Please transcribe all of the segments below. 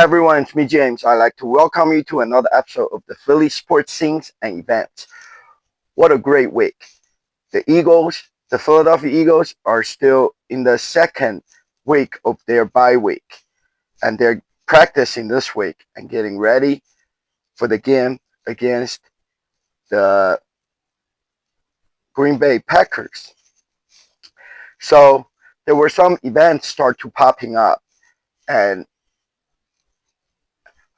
Hi everyone, it's me James. I'd like to welcome you to another episode of the Philly sports scenes and events. What a great week. The Philadelphia Eagles are still in the second week of their bye week. And they're practicing this week and getting ready for the game against the Green Bay Packers. So there were some events start to popping up, and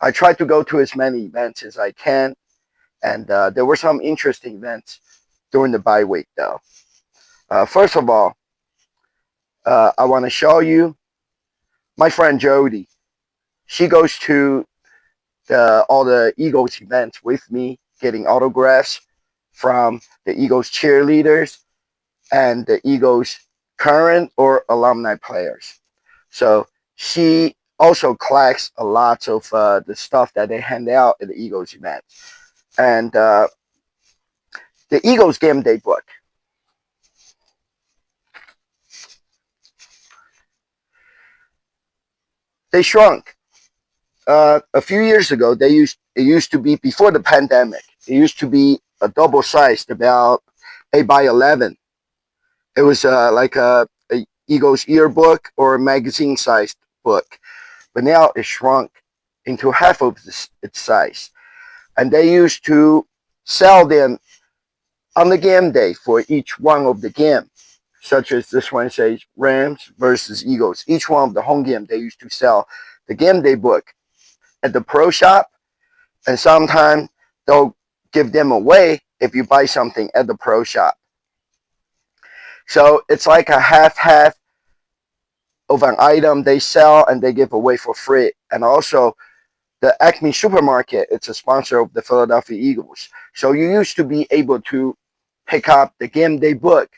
I tried to go to as many events as I can, and there were some interesting events during the bye week, though. First of all, I want to show you my friend Jody. She goes to all the Eagles events with me, getting autographs from the Eagles cheerleaders and the Eagles current or alumni players. So she also collects a lot of the stuff that they hand out at the Eagles events. And the Eagles game day book. They shrunk. A few years ago, it used to be before the pandemic. It used to be a double sized, about 8 by 11. It was like a Eagles yearbook or a magazine sized book, but now it shrunk into half of its size. And they used to sell them on the game day for each one of the game, such as this one says Rams versus Eagles. Each one of the home game, they used to sell the game day book at the pro shop, and sometimes they'll give them away if you buy something at the pro shop. So it's like a half of an item they sell and they give away for free. And also the Acme supermarket, it's a sponsor of the Philadelphia Eagles. So you used to be able to pick up the game day book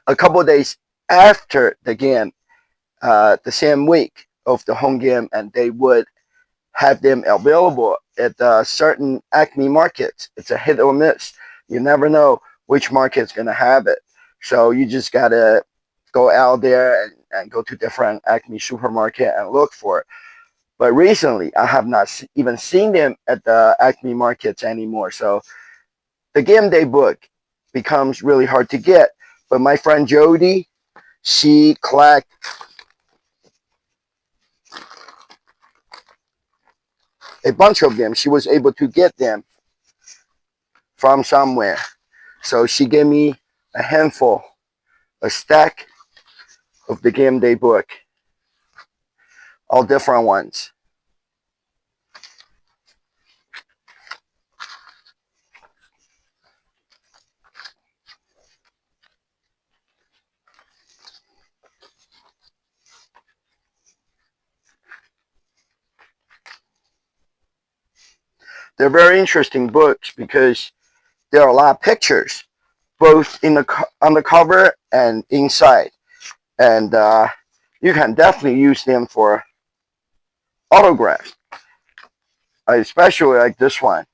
a couple of days after the game, the same week of the home game, and they would have them available at certain Acme markets. It's a hit or miss. You never know which market's going to have it. So you just got to go out there and go to different Acme supermarket and look for it. But recently, I have not even seen them at the Acme markets anymore. So the game day book becomes really hard to get. But my friend Jody, she collects a bunch of them. She was able to get them from somewhere. So she gave me a handful, a stack of the game day book, all different ones. They're very interesting books because there are a lot of pictures, both on the cover and inside, and you can definitely use them for autographs. I especially like this one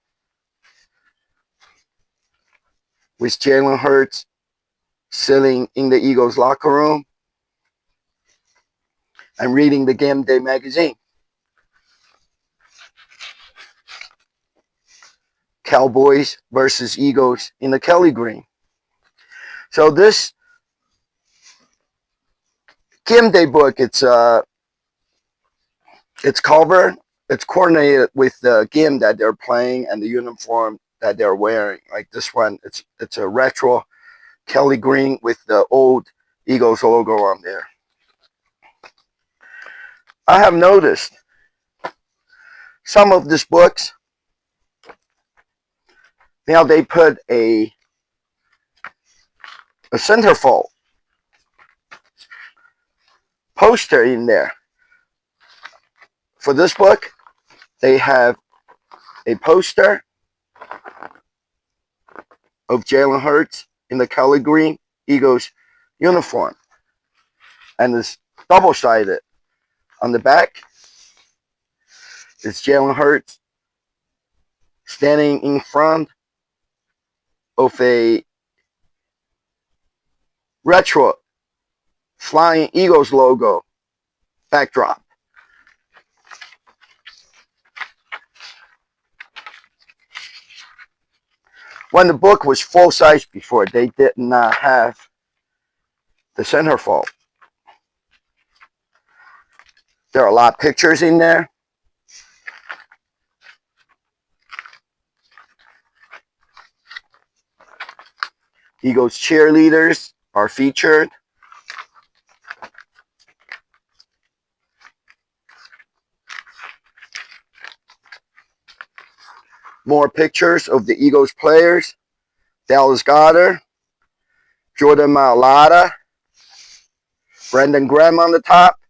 with Jalen Hurts sitting in the Eagles locker room and reading the Game Day magazine. Cowboys versus Eagles in the Kelly Green. So this Game Day book, it's covered, it's coordinated with the game that they're playing and the uniform that they're wearing. Like this one, it's a retro Kelly Green with the old Eagles logo on there. I have noticed some of these books, now they put a centerfold poster in there. For this book, they have a poster of Jalen Hurts in the Kelly Green Eagles uniform, and it's double-sided. On the back, it's Jalen Hurts standing in front of a retro Flying Eagles logo backdrop. when the book was full size before, they did not have the centerfold. There are a lot of pictures in there. Eagles cheerleaders are featured. More pictures of the Eagles players. Dallas Goddard, Jordan Mailata, Brendan Graham on the top.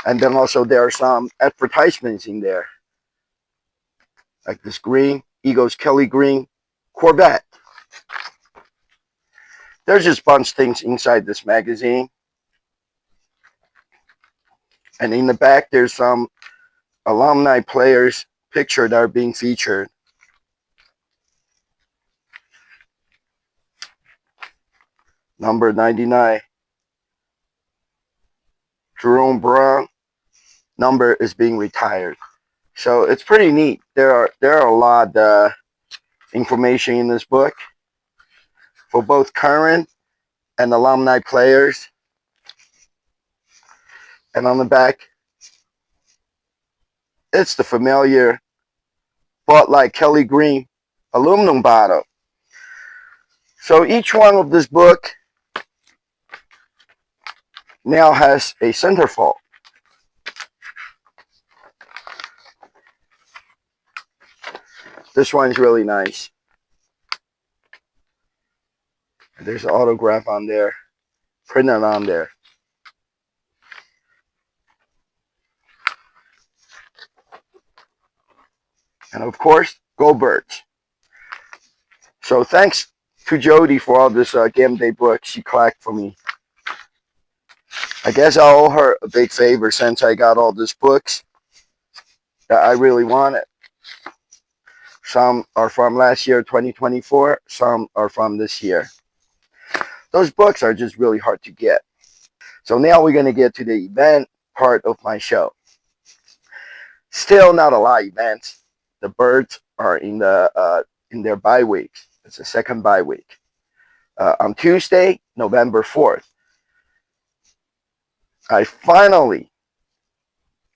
And then also there are some advertisements in there. Like this green, Eagles Kelly Green Corvette. There's just a bunch of things inside this magazine. And in the back, there's some alumni players' picture that are being featured. Number 99, Jerome Brown, number is being retired. So it's pretty neat. There are a lot of information in this book for both current and alumni players. And on the back, it's the familiar Bud Light Kelly Green aluminum bottle. So each one of this book now has a centerfold. This one's really nice. There's an autograph on there, printed on there. And of course, Go Birds. So thanks to Jody for all this game day book she collected for me. I guess I owe her a big favor since I got all these books that I really wanted. Some are from last year, 2024. Some are from this year. Those books are just really hard to get. So now we're going to get to the event part of my show. Still not a lot of events. The Birds are in their bye weeks. It's the second bye week. On Tuesday, November 4th, I finally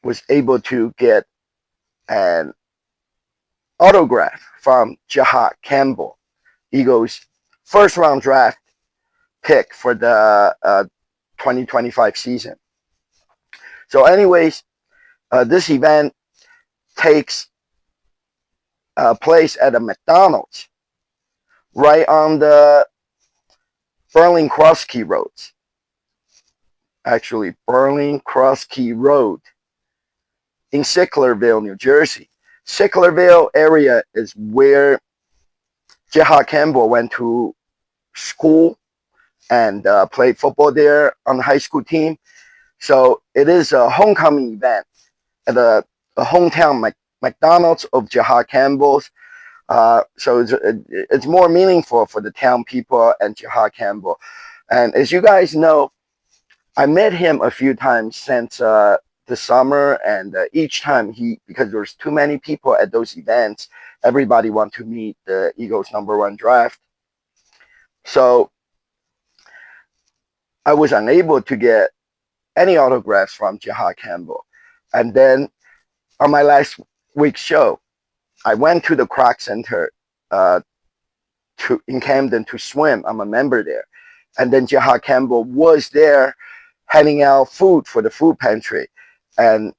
was able to get an autograph from Jahad Campbell, Eagles' first-round draft pick for the 2025 season. So anyways, this event takes place at a McDonald's right on the Berlin Cross Key roads. Actually, Berlin Cross Key Road in Sicklerville, New Jersey. Sicklerville area is where Jahad Campbell went to school and played football there on the high school team. So it is a homecoming event at a hometown McDonald's of Jahad Campbell's. So it's more meaningful for the town people and Jahad Campbell. And as you guys know, I met him a few times since the summer, and each time because there's too many people at those events, everybody want to meet the Eagles #1 draft. So I was unable to get any autographs from Jahad Campbell. And then on my last week's show, I went to the Croc Center in Camden to swim. I'm a member there. And then Jahad Campbell was there handing out food for the food pantry. And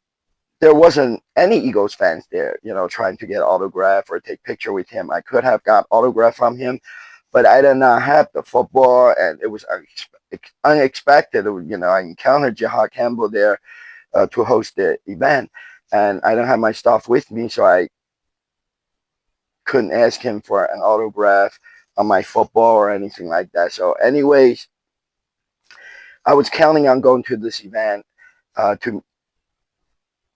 there wasn't any Eagles fans there, trying to get autograph or take picture with him. I could have got autograph from him, but I did not have the football, and it was unexpected. I encountered Jahad Campbell there to host the event, and I don't have my stuff with me, so I couldn't ask him for an autograph on my football or anything like that. So anyways, I was counting on going to this event to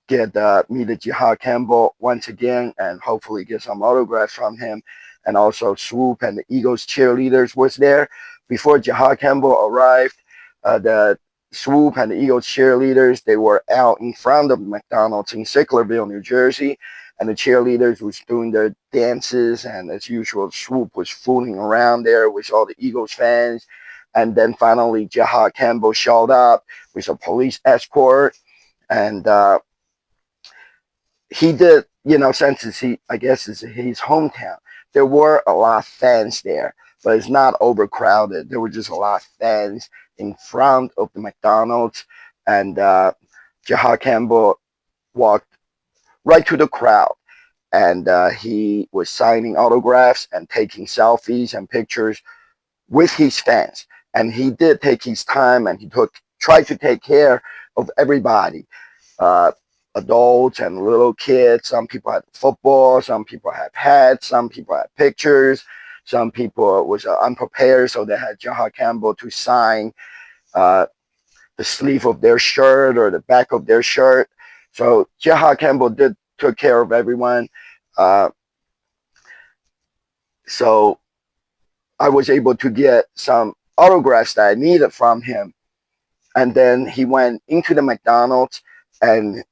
get meet the Jahad Campbell once again and hopefully get some autographs from him. And also Swoop and the Eagles cheerleaders was there. Before Jahad Campbell arrived, the Swoop and the Eagles cheerleaders, they were out in front of McDonald's in Sicklerville, New Jersey, and the cheerleaders was doing their dances, and as usual, Swoop was fooling around there with all the Eagles fans. And then finally, Jahad Campbell showed up with a police escort, and he did, since I guess it's his hometown, there were a lot of fans there, but it's not overcrowded. There were just a lot of fans in front of the McDonald's, and Jahad Campbell walked right to the crowd, and he was signing autographs and taking selfies and pictures with his fans. And he did take his time, and he tried to take care of everybody, adults and little kids. Some people had football, some people had hats, some people had pictures, some people was unprepared, so they had Jahad Campbell to sign the sleeve of their shirt or the back of their shirt. So Jahad Campbell took care of everyone. So I was able to get some autographs that I needed from him. And then he went into the McDonald's, and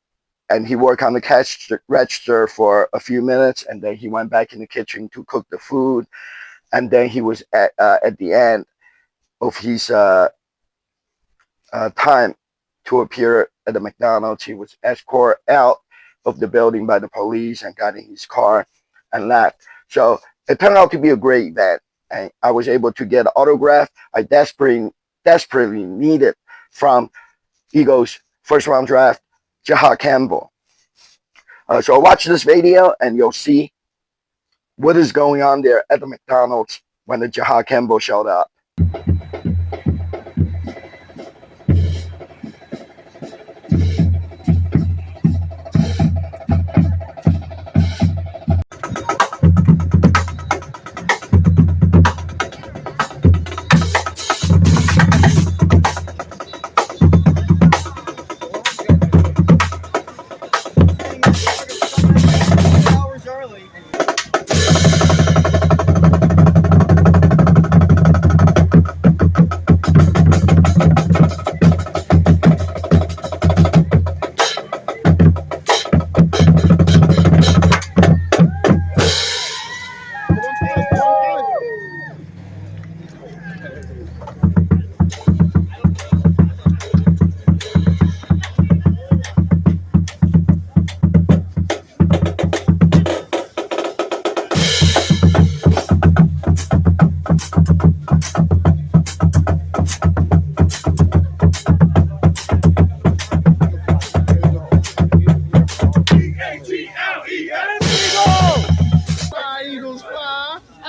he worked on the cash register for a few minutes, and then he went back in the kitchen to cook the food. And then he was at the end of his time to appear at the McDonald's. He was escorted out of the building by the police and got in his car and left. So it turned out to be a great event, and I was able to get an autograph I desperately needed from Eagles first round draft Jahad Campbell. So watch this video and you'll see what is going on there at the McDonald's when the Jahad Campbell showed up.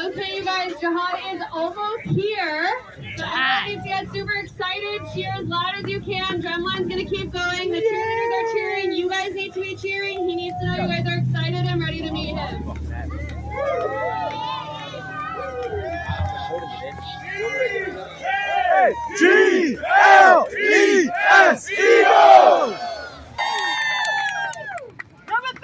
Okay, you guys, Jahad is almost here. So everybody get super excited. Cheer as loud as you can. Drumline's gonna keep going. The cheerleaders are cheering. You guys need to be cheering. He needs to know you guys are excited and ready to meet him. G-L-E-S, Eagles! Number 30!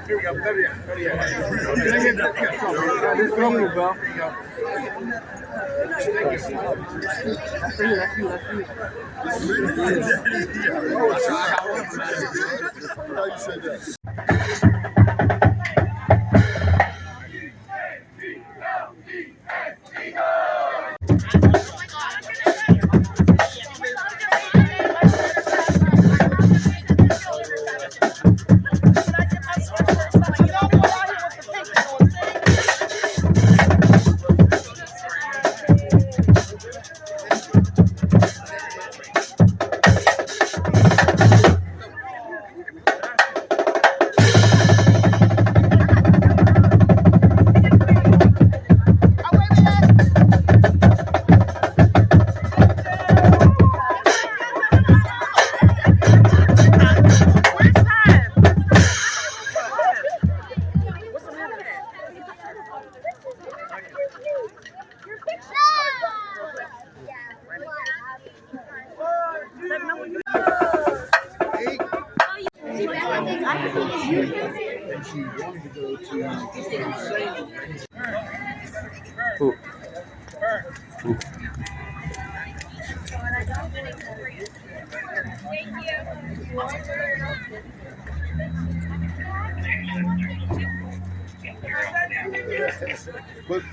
Here we go. Better yet. This drum move, bro. Here you go. That's for you. That's you. How you said that?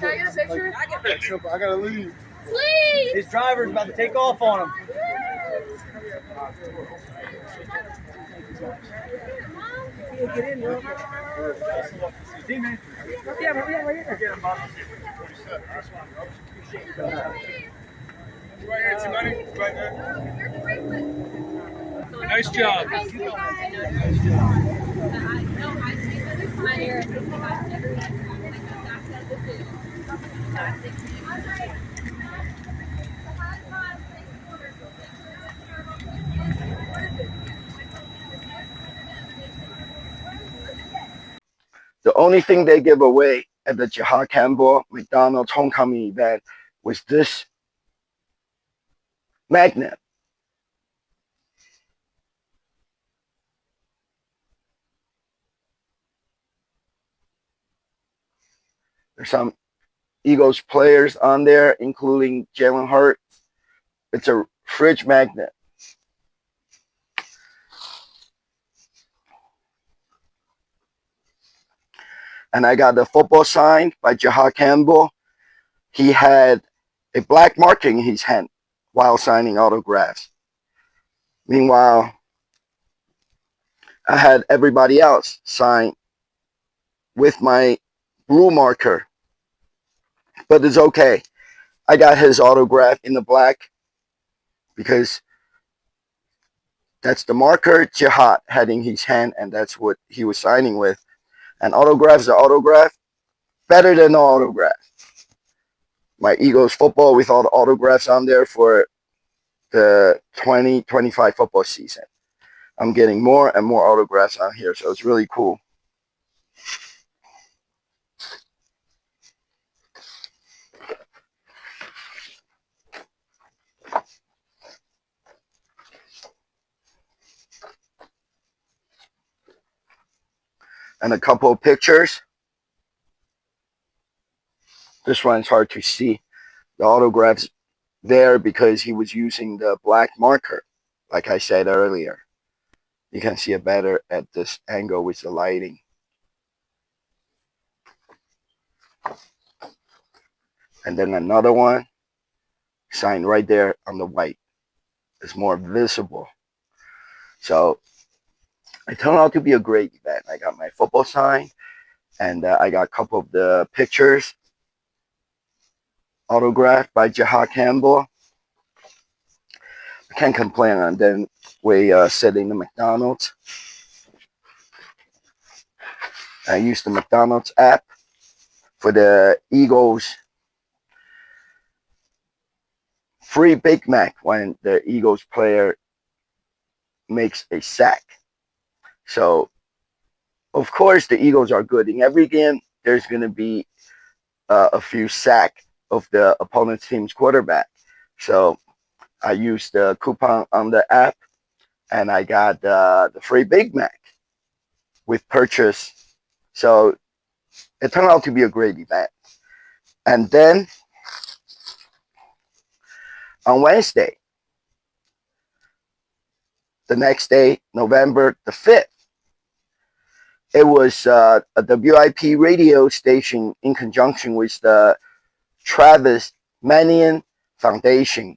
Can I get a picture? I gotta leave. Please! His driver's about to take off on him. Get in, bro. Yeah, right here. Right here, T-Money. Right there. Nice job. Thank you guys. The only thing they give away at the Jihad Campbell McDonald's homecoming event was this magnet. There's some Eagles players on there, including Jalen Hurts. It's a fridge magnet. And I got the football signed by Jihad Campbell. He had a black mark in his hand while signing autographs. Meanwhile, I had everybody else sign with my blue marker. But it's okay. I got his autograph in the black because that's the marker Jihad had in his hand, and that's what he was signing with. And autographs are autograph, better than no autograph. My Eagles football with all the autographs on there for the 2025 football season. I'm getting more and more autographs on here, so it's really cool. And a couple of pictures. This one's hard to see. The autographs there because he was using the black marker, like I said earlier. You can see it better at this angle with the lighting. And then another one signed right there on the white. It's more visible. So it turned out to be a great event. I got my football sign, and I got a couple of the pictures autographed by Jihad Campbell. I can't complain. And then we sit in the McDonald's. I used the McDonald's app for the Eagles free Big Mac when the Eagles player makes a sack. So, of course, the Eagles are good. In every game, there's going to be a few sacks of the opponent's team's quarterback. So, I used the coupon on the app, and I got the free Big Mac with purchase. So, it turned out to be a great event. And then, on Wednesday, the next day, November the 5th, it was a WIP radio station in conjunction with the Travis Manion Foundation.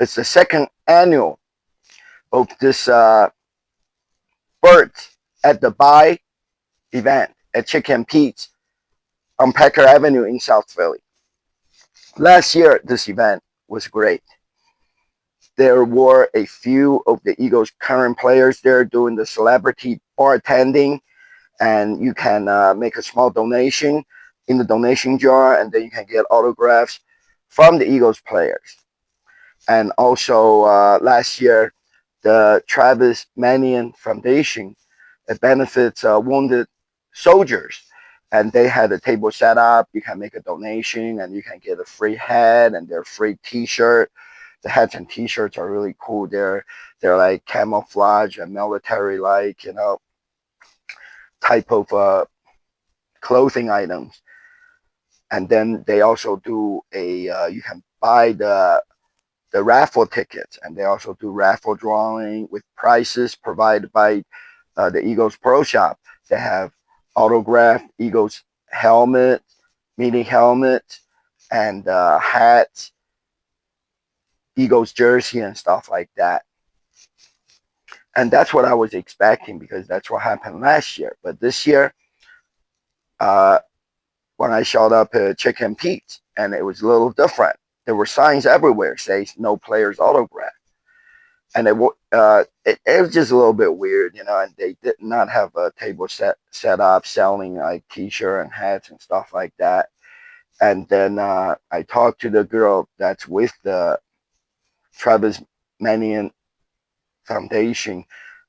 It's the second annual of this Birds at the Buy event at Chicken Pete's on Packer Avenue in South Philly. Last year, this event was great. There were a few of the Eagles' current players there doing the celebrity bartending, and you can make a small donation in the donation jar, and then you can get autographs from the Eagles players. And also last year, the Travis Manion Foundation, it benefits wounded soldiers, and they had a table set up. You can make a donation, and you can get a free hat and their free T-shirt. The hats and T-shirts are really cool. They're like camouflage and military like, you know, type of clothing items. And then they also do a you can buy the raffle tickets, and they also do raffle drawing with prizes provided by the Eagles Pro Shop. They have autographed Eagles helmets, mini helmets, and hats, Eagles jersey, and stuff like that. And that's what I was expecting because that's what happened last year. But this year, uh, when I showed up at Chicken Pete's, and it was a little different. There were signs everywhere saying no players autograph, and it was just a little bit weird, you know. And they did not have a table set up selling like T-shirt and hats and stuff like that. And then I talked to the girl that's with the Travis Manion Foundation,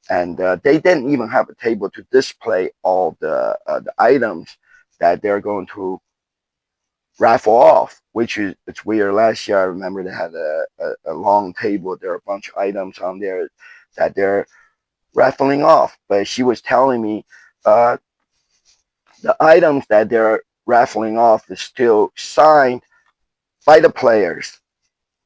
and they didn't even have a table to display all the items that they're going to raffle off, which is it's weird. Last year, I remember they had a long table. There are a bunch of items on there that they're raffling off. But she was telling me uh, the items that they're raffling off is still signed by the players,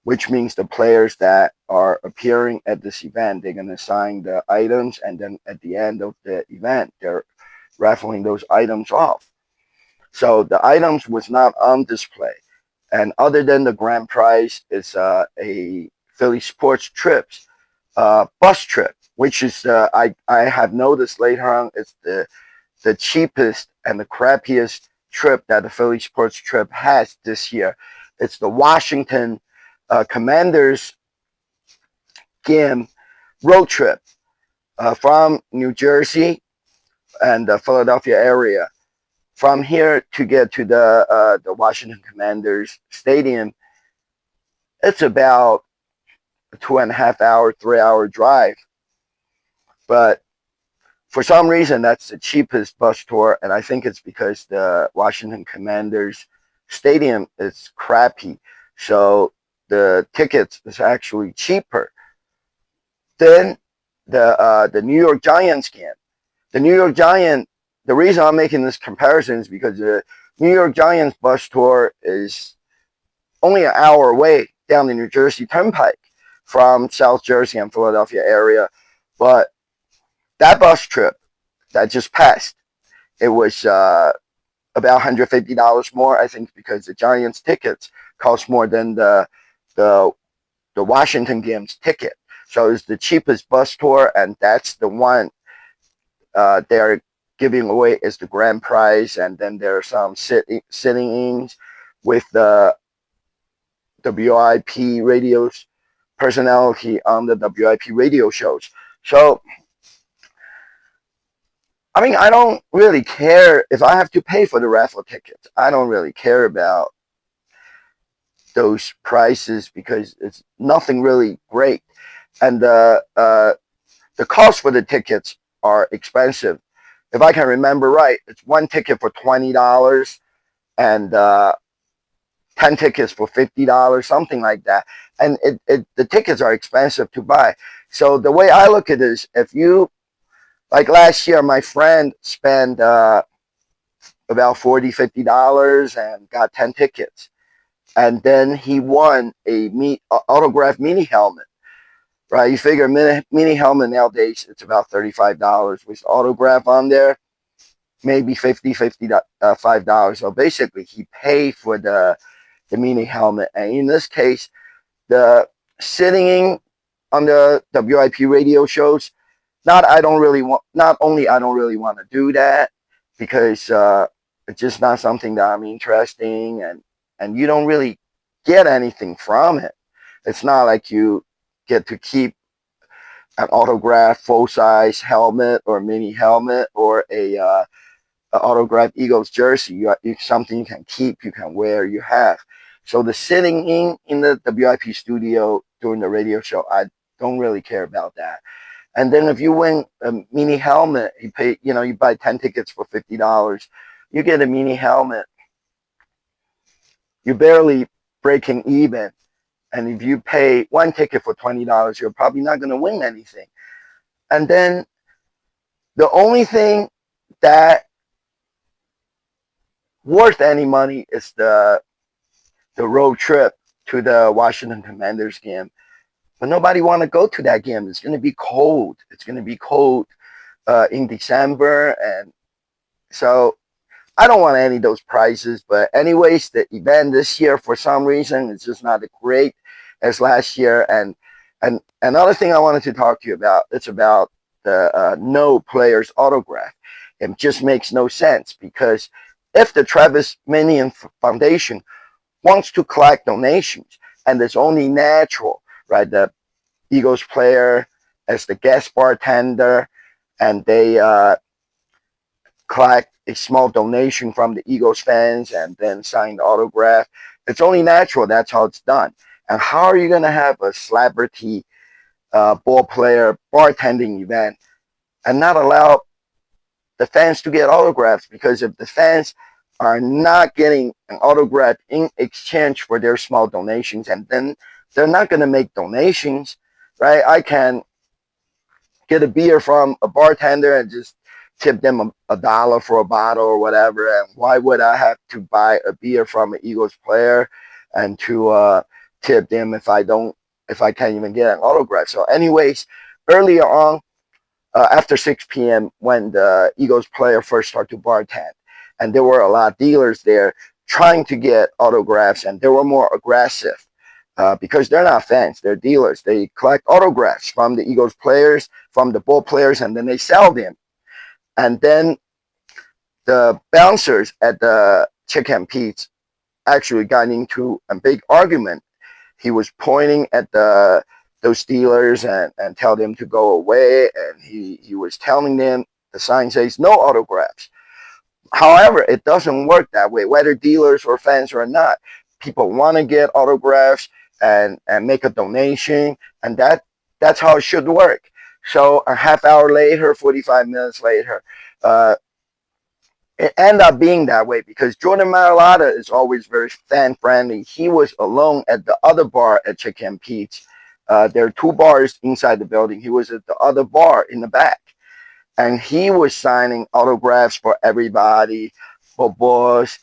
which means the players that are appearing at this event, they're going to sign the items, and then at the end of the event, they're raffling those items off. So the items was not on display. And other than the grand prize, it's a Philly Sports Trips bus trip, which is I have noticed later on it's the cheapest and the crappiest trip that the Philly Sports Trip has this year. It's the Washington Commanders game road trip from New Jersey and the Philadelphia area. From here to get to the Washington Commanders Stadium, it's about a 2.5 hour, 3 hour drive. But for some reason, that's the cheapest bus tour, and I think it's because the Washington Commanders Stadium is crappy, so the tickets is actually cheaper than the New York Giants game. The New York Giants. The reason I'm making this comparison is because the New York Giants bus tour is only an hour away down the New Jersey Turnpike from South Jersey and Philadelphia area. But that bus trip that just passed, it was about $150 more, I think, because the Giants tickets cost more than the Washington game's ticket. So it's the cheapest bus tour, and that's the one they're giving away as the grand prize. And then there are some sitting-ins with the WIP radios personality on the WIP radio shows. So, I mean, I don't really care if I have to pay for the raffle tickets. I don't really care about those prices because it's nothing really great. And the cost for the tickets are expensive. If I can remember right, it's one ticket for $20 and 10 tickets for $50, something like that. And the tickets are expensive to buy. So the way I look at it is, if you, like last year, my friend spent about $40, $50 and got 10 tickets. And then he won a autographed mini helmet. Right, you figure mini helmet nowadays, it's about $35 with autograph on there, maybe $55. So basically, he paid for the mini helmet. And in this case, the sitting on the WIP radio shows, not only I don't really want to do that because it's just not something that I'm interested in, and you don't really get anything from it. It's not like you get to keep an autographed full-size helmet or mini helmet or a autographed Eagles jersey. Something you can keep, you can wear, you have. So the sitting in the WIP studio during the radio show, I don't really care about that. And then if you win a mini helmet, you buy 10 tickets for $50, you get a mini helmet. You're barely breaking even. And if you pay one ticket for $20, you're probably not going to win anything. And then the only thing that worth any money is the road trip to the Washington Commanders game. But nobody want to go to that game. It's going to be cold. It's going to be cold in December, and so I don't want any of those prizes. But anyways, the event this year for some reason is just not as great as last year. And another thing I wanted to talk to you about, it's about the no players autograph. It just makes no sense, because if the Travis Minion Foundation wants to collect donations, and it's only natural, right? The Eagles player as the guest bartender, and they collect a small donation from the Eagles fans and then sign the autograph. It's only natural. That's how it's done. And how are you going to have a celebrity ball player bartending event and not allow the fans to get autographs? Because if the fans are not getting an autograph in exchange for their small donations, and then they're not going to make donations, right? I can get a beer from a bartender and just tip them a dollar for a bottle or whatever. And why would I have to buy a beer from an Eagles player and to tip them if I can't even get an autograph? So, anyways, earlier on, after 6 p.m., when the Eagles player first started to bartend, and there were a lot of dealers there trying to get autographs, and they were more aggressive. Because they're not fans, they're dealers. They collect autographs from the Eagles players, from the ball players, and then they sell them. And then the bouncers at the Chicken Pete's actually got into a big argument. He was pointing at those dealers and tell them to go away, and he was telling them, the sign says no autographs. However, it doesn't work that way, whether dealers or fans or not. People want to get autographs and make a donation, and that's how it should work. So a half hour later, 45 minutes later, it ended up being that way, because Jordan Mailata is always very fan friendly. He was alone at the other bar at Chicken Pete's. There are two bars inside the building. He was at the other bar in the back, and he was signing autographs for everybody, footballs,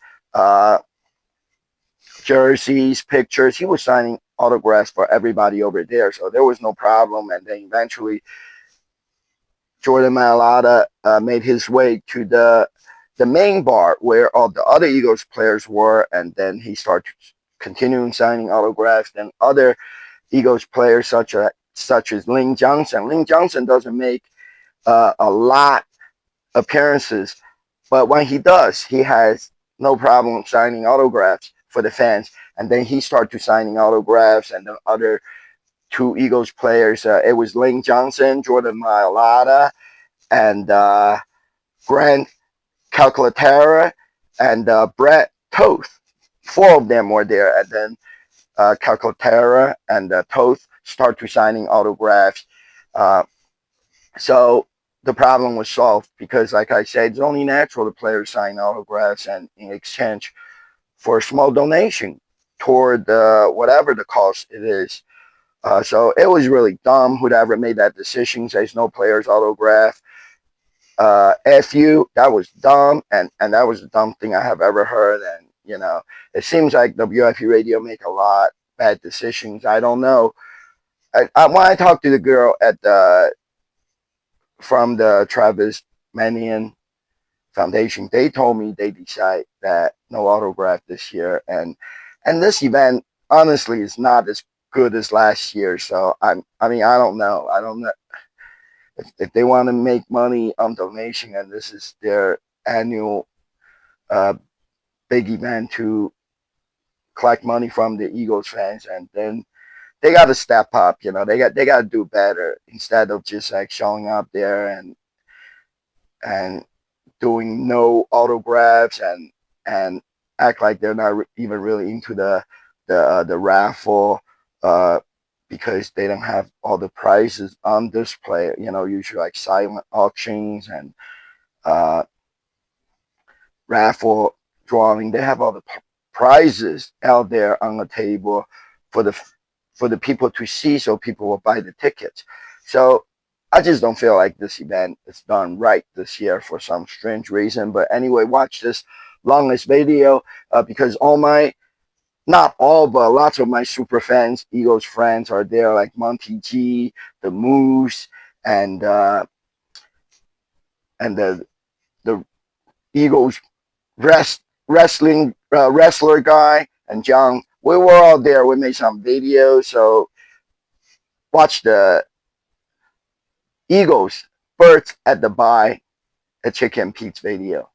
jerseys, pictures. He was signing autographs for everybody over there, so there was no problem. And then eventually, Jordan Mailata made his way to the main bar where all the other Eagles players were, and then he started continuing signing autographs. Then other Eagles players such as Lane Johnson. Lane Johnson doesn't make a lot of appearances, but when he does, he has no problem signing autographs for the fans. And then he started signing autographs, and the other two Eagles players, it was Lane Johnson, Jordan Mailata, and Grant Calcaterra, and Brett Toth. Four of them were there, and then Calcaterra and Toth start signing autographs. So the problem was solved, because, like I said, it's only natural the players sign autographs and in exchange for a small donation toward whatever the cost it is. So it was really dumb. Whoever made that decision says no players autograph. FU, that was dumb, and that was the dumb thing I have ever heard. And it seems like WFU radio make a lot bad decisions. I don't know. When I talked to the girl from the Travis Manion Foundation, they told me they decide that no autograph this year, and this event honestly is not as good as last year. So I don't know. I don't know if they want to make money on donation, and this is their annual big event to collect money from the Eagles fans, and then they got to step up. They got to do better, instead of just like showing up there and doing no autographs and act like they're not even really into the raffle, because they don't have all the prizes on display. Usually like silent auctions and raffle drawing. They have all the prizes out there on the table for the for the people to see, so people will buy the tickets. So I just don't feel like this event is done right this year for some strange reason. But anyway, watch this longest video because not all, but lots of my super fans, Eagles friends are there, like Monty G, the Moose, and the Eagles wrestler guy, and John. We were all there. We made some videos. So watch the Eagles Birds at the Buy a Chicken Pete's video.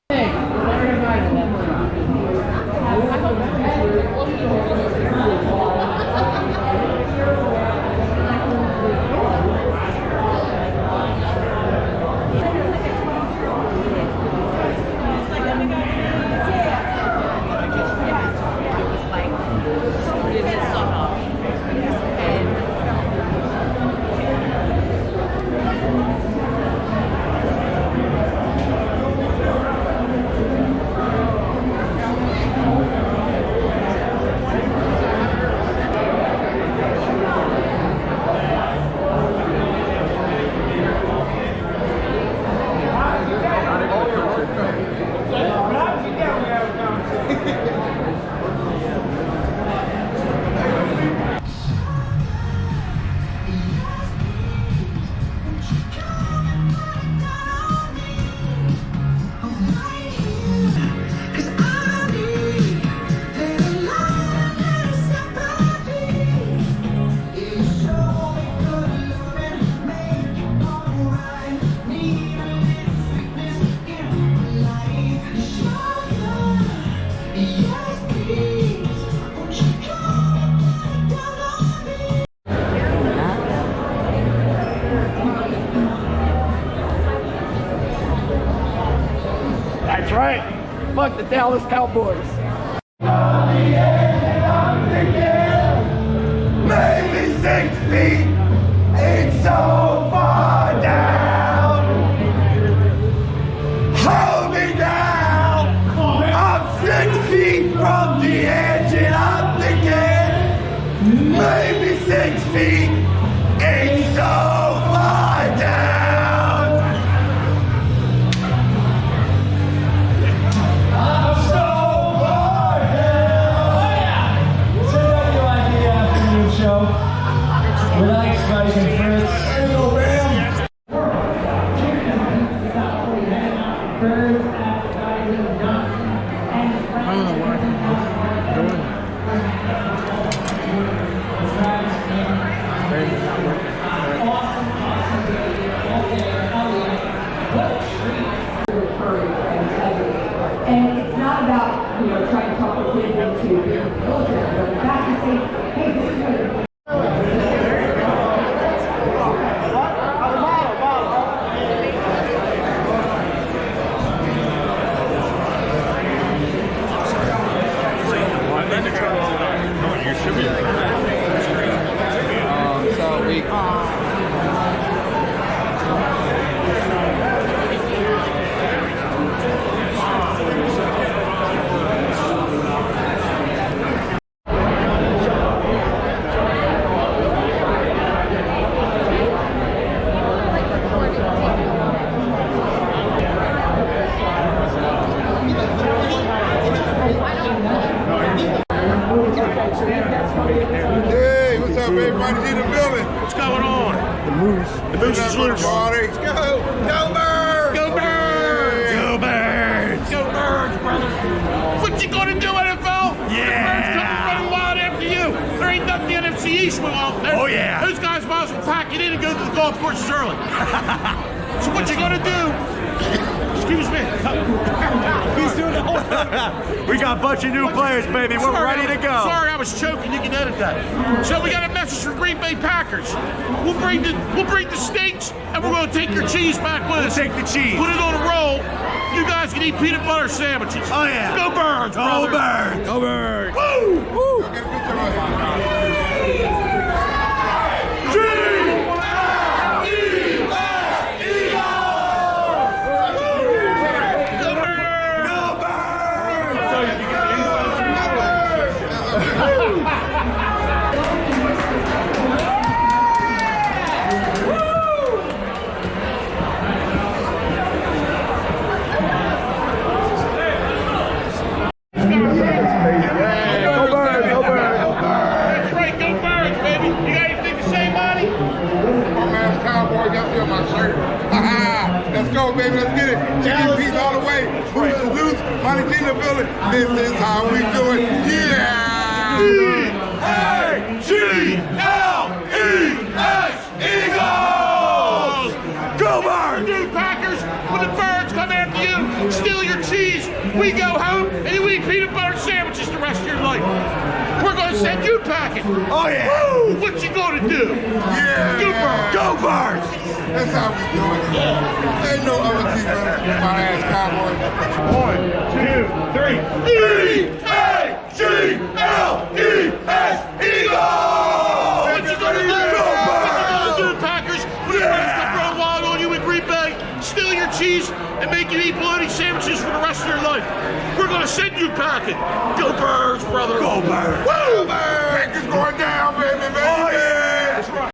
That's right. Fuck the Dallas Cowboys. Maybe 6 feet, it's so far down. Hold me down. I'm 6 feet from the edge and I'm thinking, maybe 6 feet, it's so far down. I'm so far down. Send out your idea afternoon show. Relax, Mike and Fritz. And it's not about, trying to talk the kids into being military, but in fact, you say, hey, this is what Hey, what's up, everybody in the building? What's going on? The Moose is loose. Let's go! Go Birds! Go Birds! Go Birds! Go Birds, brother. What you gonna do, NFL? Yeah. The Birds coming running wild after you. There ain't nothing the NFC East won't. Oh, yeah. Those guys might as well pack it in and go to the golf courses early. So what you gonna do? Excuse me. He's doing the whole thing. We got a bunch of new players, baby. We're ready to go. Sorry, I was choking. You can edit that. So we got a message for Green Bay Packers. We'll bring the steaks, and we're going to take your cheese back with us. Take the cheese. Put it on a roll. You guys can eat peanut butter sandwiches. Oh, yeah. Go Birds, brother. Go Birds. Go Birds. Woo! Woo! baby. Let's get it. Chicken peas all the way. Boots and loose. Monty G in the building. This is how we do it. Yeah! E-A-G-L-E-S, Eagles! Go Birds! You Packers, when the birds come after you, steal your cheese, we go home and you eat peanut butter sandwiches the rest of your life. We're going to send you packing. Oh yeah! Woo! What you going to do? Yeah! Go Birds! Go Birds! That's how we do it. Ain't no other team better than my ass Cowboys. 1, 2, 3. E-A-G-L-E-S, Eagles! What you gonna do? What you gonna do, Packers? When the birds come run wild on you in Green Bay, steal your cheese, and make you eat bologna sandwiches for the rest of your life. We're gonna send you packing. Go Birds, brother! Go Birds! Woo! Packers going down, baby, baby! Oh yeah! That's right.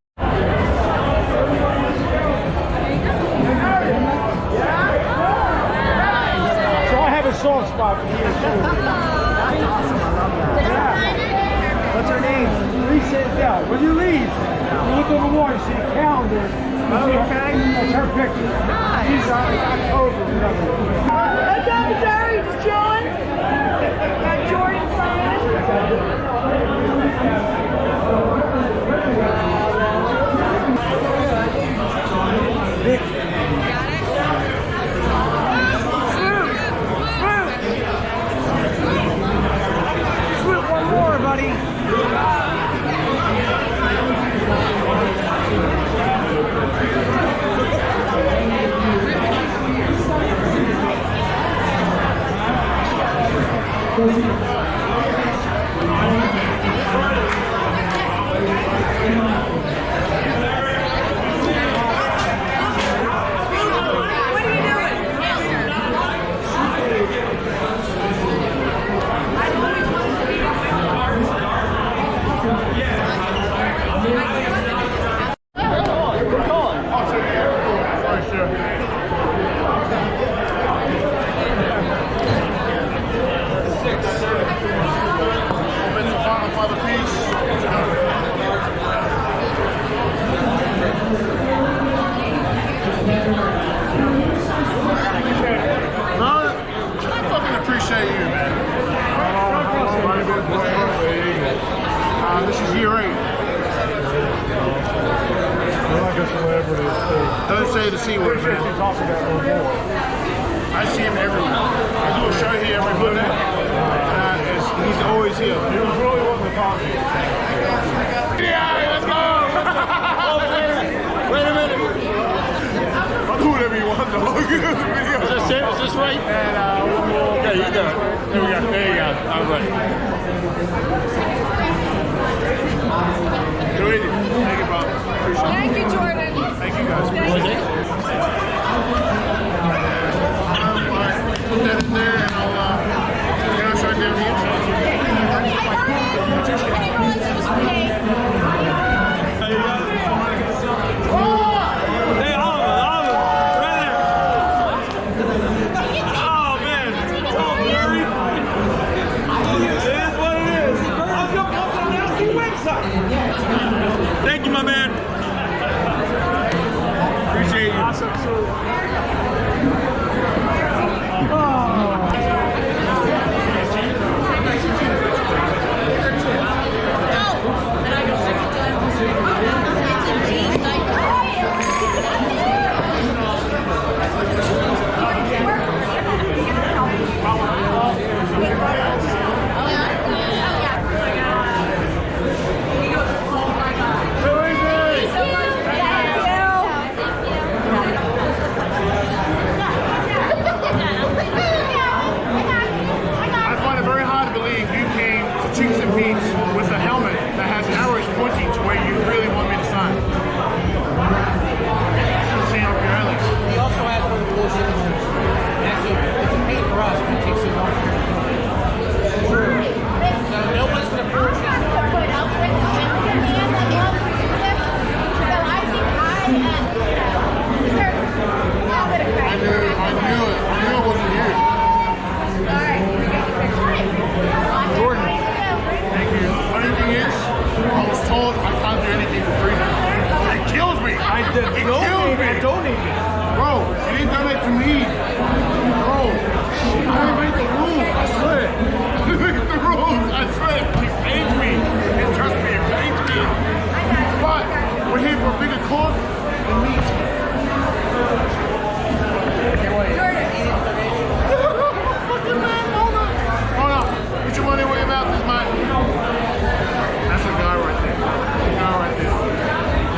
So I have a soft spot for you. What's her name? Lisa Adele. When you leave, you look on the wall, you see a calendar. Okay. That's her picture. She's October. What's up, Terry? Just chilling. Got Jordan signing. One more, buddy. This is year 8. Don't say the C word, man. I see him everywhere. I do a show here every Monday. He's always here. He was really wanting to talk to you. Yeah, let's go! Wait a minute. I'll do whatever you want, dog. Is this right? And, okay, you got it. There we go. There you go. All right. Thank you, Bob. Appreciate it. Thank you, Jordan. Thank you, guys. Thank you. Put that in there, and I'll start down the inside. Thank you, my man. Appreciate you. Awesome. with a helmet that has arrows pointing to where you really want me to sign. St. Up your alleys. He also has one of the blue signatures. Actually, it's a pain for us, but it takes so long. So no one's going to prove it. I knew it. I knew it wasn't you. Jordan. Thank you. Funny thing is, I was told I can't do anything for free. It kills me. It kills me. I donated. Bro, you didn't donate to me. We're here for a bigger cause than me. Fucking man, hold on. Hold on. Put your money where your mouth is, mate. That's a guy right there. The guy right there.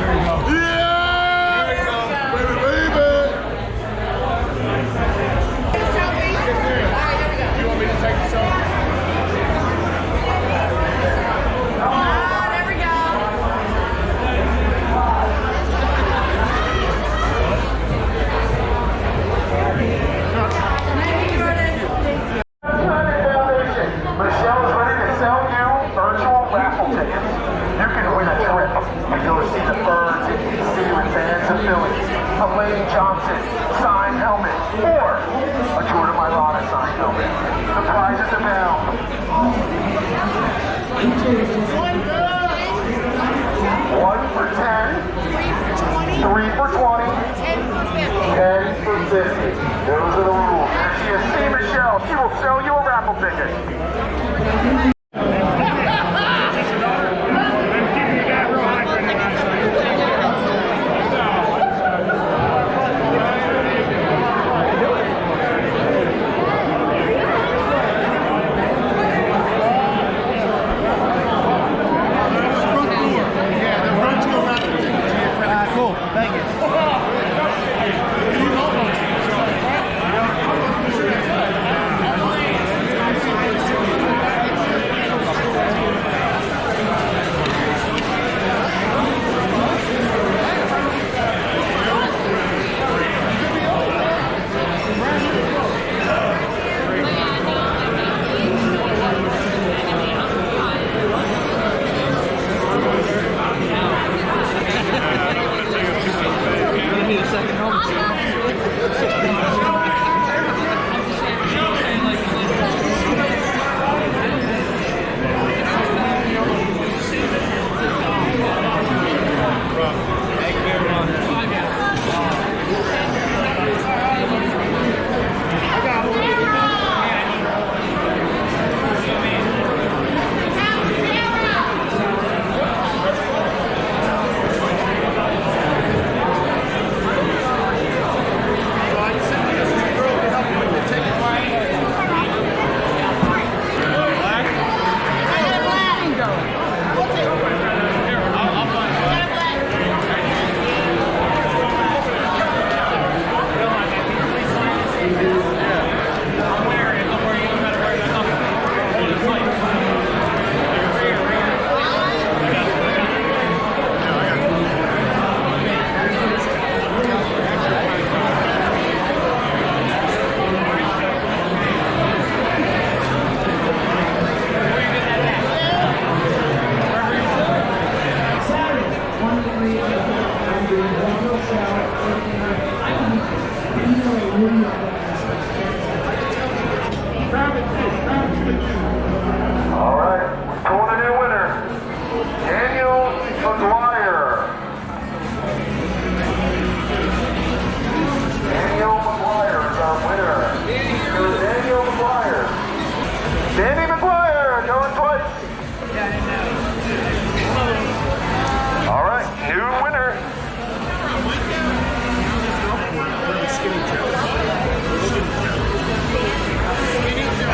There you go. Yeah! There you go. Baby, baby. Do you want me to take this off? There we go. Michelle's ready to sell you virtual raffle tickets. You can win a trip and go to see the Birds in DC with bands of Phillies, a Lane Johnson signed helmet, or a Jordan Mailata signed helmet. The prizes abound. 1 for 10, 3 for 20, 10 for 50. Those are the rules. If you see Michelle, she will sell you a raffle ticket. Cool, thank you. All right, we're calling a new winner. Daniel McGuire. Daniel McGuire is our winner. Here's Daniel McGuire. Danny McGuire, going twice. All right, new winner.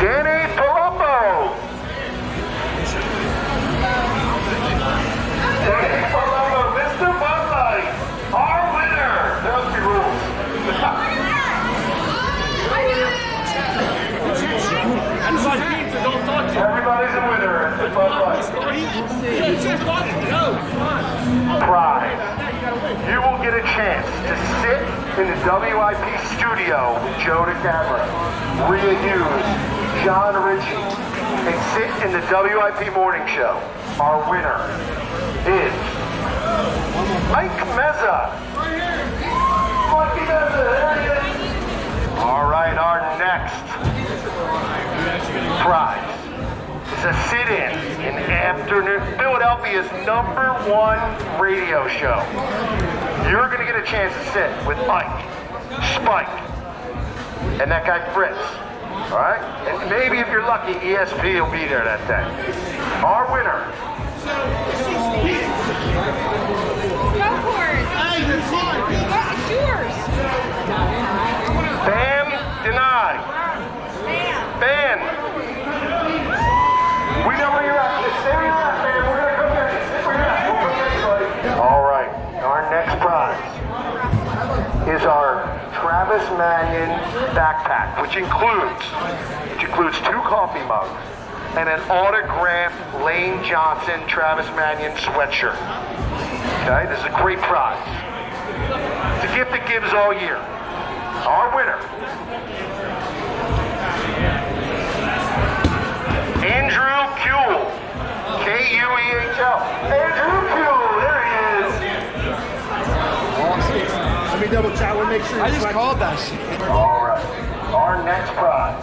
Danny Palumbo. Danny Palumbo, Mr. Bud Light, our winner. There's the rules. Everybody's a winner. It's Bud Light. Pride. You will get a chance to sit in the WIP studio with Joe DeCamera, Rhea Hughes, John Ritchie, and sit in the WIP morning show. Our winner is Mike Meza. Mikey Meza, there he is. All right, our next prize is a sit-in in afternoon Philadelphia's #1 radio show. You're going to get a chance to sit with Ike, Spike, and that guy Fritz. All right? And maybe if you're lucky, ESP will be there that day. Our winner Go for it. Hey, you fine. It's yours. Ban deny. Ban. We know where you're at. Just stay where you're at, man. We're gonna come get you. Stay where you're at. We'll come get you, buddy. All right. Our next prize is our Travis Manion backpack, which includes 2 coffee mugs and an autographed Lane Johnson Travis Manion sweatshirt. Okay, this is a great prize. It's a gift that gives all year. Our winner, Andrew Kuehl, K-U-E-H-L. Andrew Kuehl, there he is. Let me double check. We'll make sure. I just called that shit. All right, our next prize.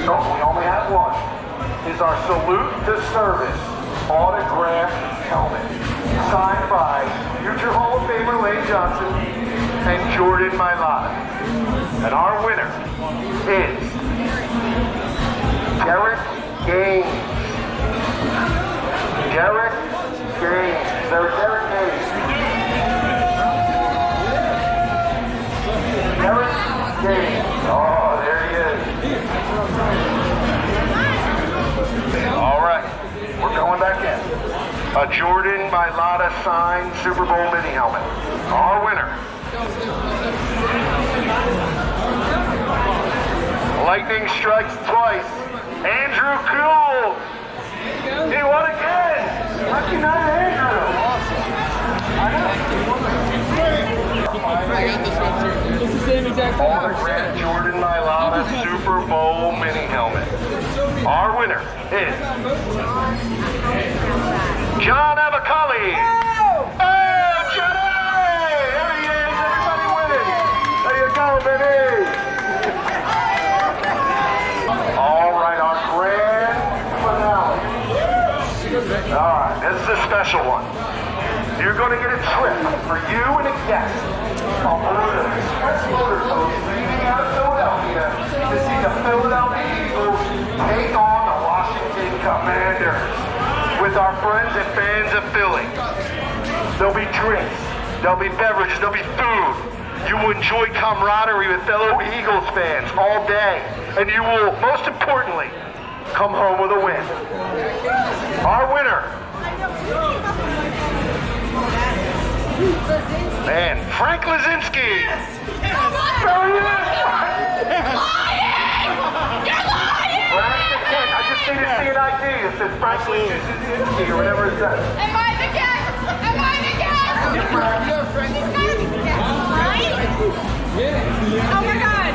No, we only have one. Is our Salute to Service autographed helmet, signed by future Hall of Famer Lane Johnson and Jordan Mailata. And our winner is Derek Gaines. Derek Gaines. There's Derek Gaines. Derek Gaines. Oh, there he is. All right, we're going back in. A Jordan Mailata signed Super Bowl mini helmet. Our winner. Lightning strikes twice. Andrew Kuehl. He won again. Lucky night, Andrew. I got this one too. It's the same exact thing. Autographed Jordan Mailata Super Bowl mini helmet. Our winner is John Avicali. Oh, Johnny! There he is. Everybody winning. There you go, baby. All right, our grand finale. All right, this is a special one. You're going to get a trip for you and a guest on board an express motor coach leaving out of Philadelphia to see the Philadelphia Eagles take on the Washington Commanders with our friends and fans of Philly. There'll be drinks, there'll be beverages, there'll be food. You will enjoy camaraderie with fellow Eagles fans all day, and you will, most importantly, come home with a win. Our winner, man, Frank Lazinski. There he is. I just need to see an ID. It says Frank Lazinski or whatever it says. Am I the guest? Am I the guest? He's gotta be the guest, right? Oh my God.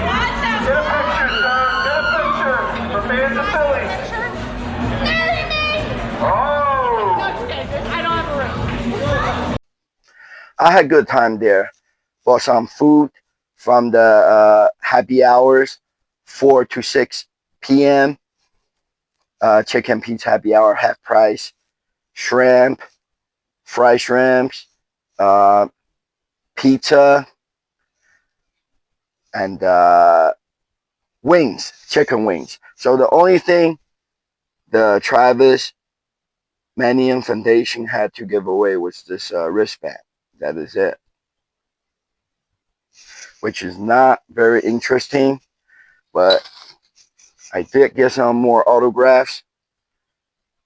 Awesome. Get a picture, son. Get a picture for fans of Philly. There he is. Oh. I don't have a room. I had a good time there. Bought some food from the happy hours, 4 to 6 p.m. Chicken pizza happy hour, half price. Shrimp, fried shrimps, pizza, and wings, chicken wings. So the only thing the Travis Manion Foundation had to give away was this wristband. That is it. Which is not very interesting, but I did get some more autographs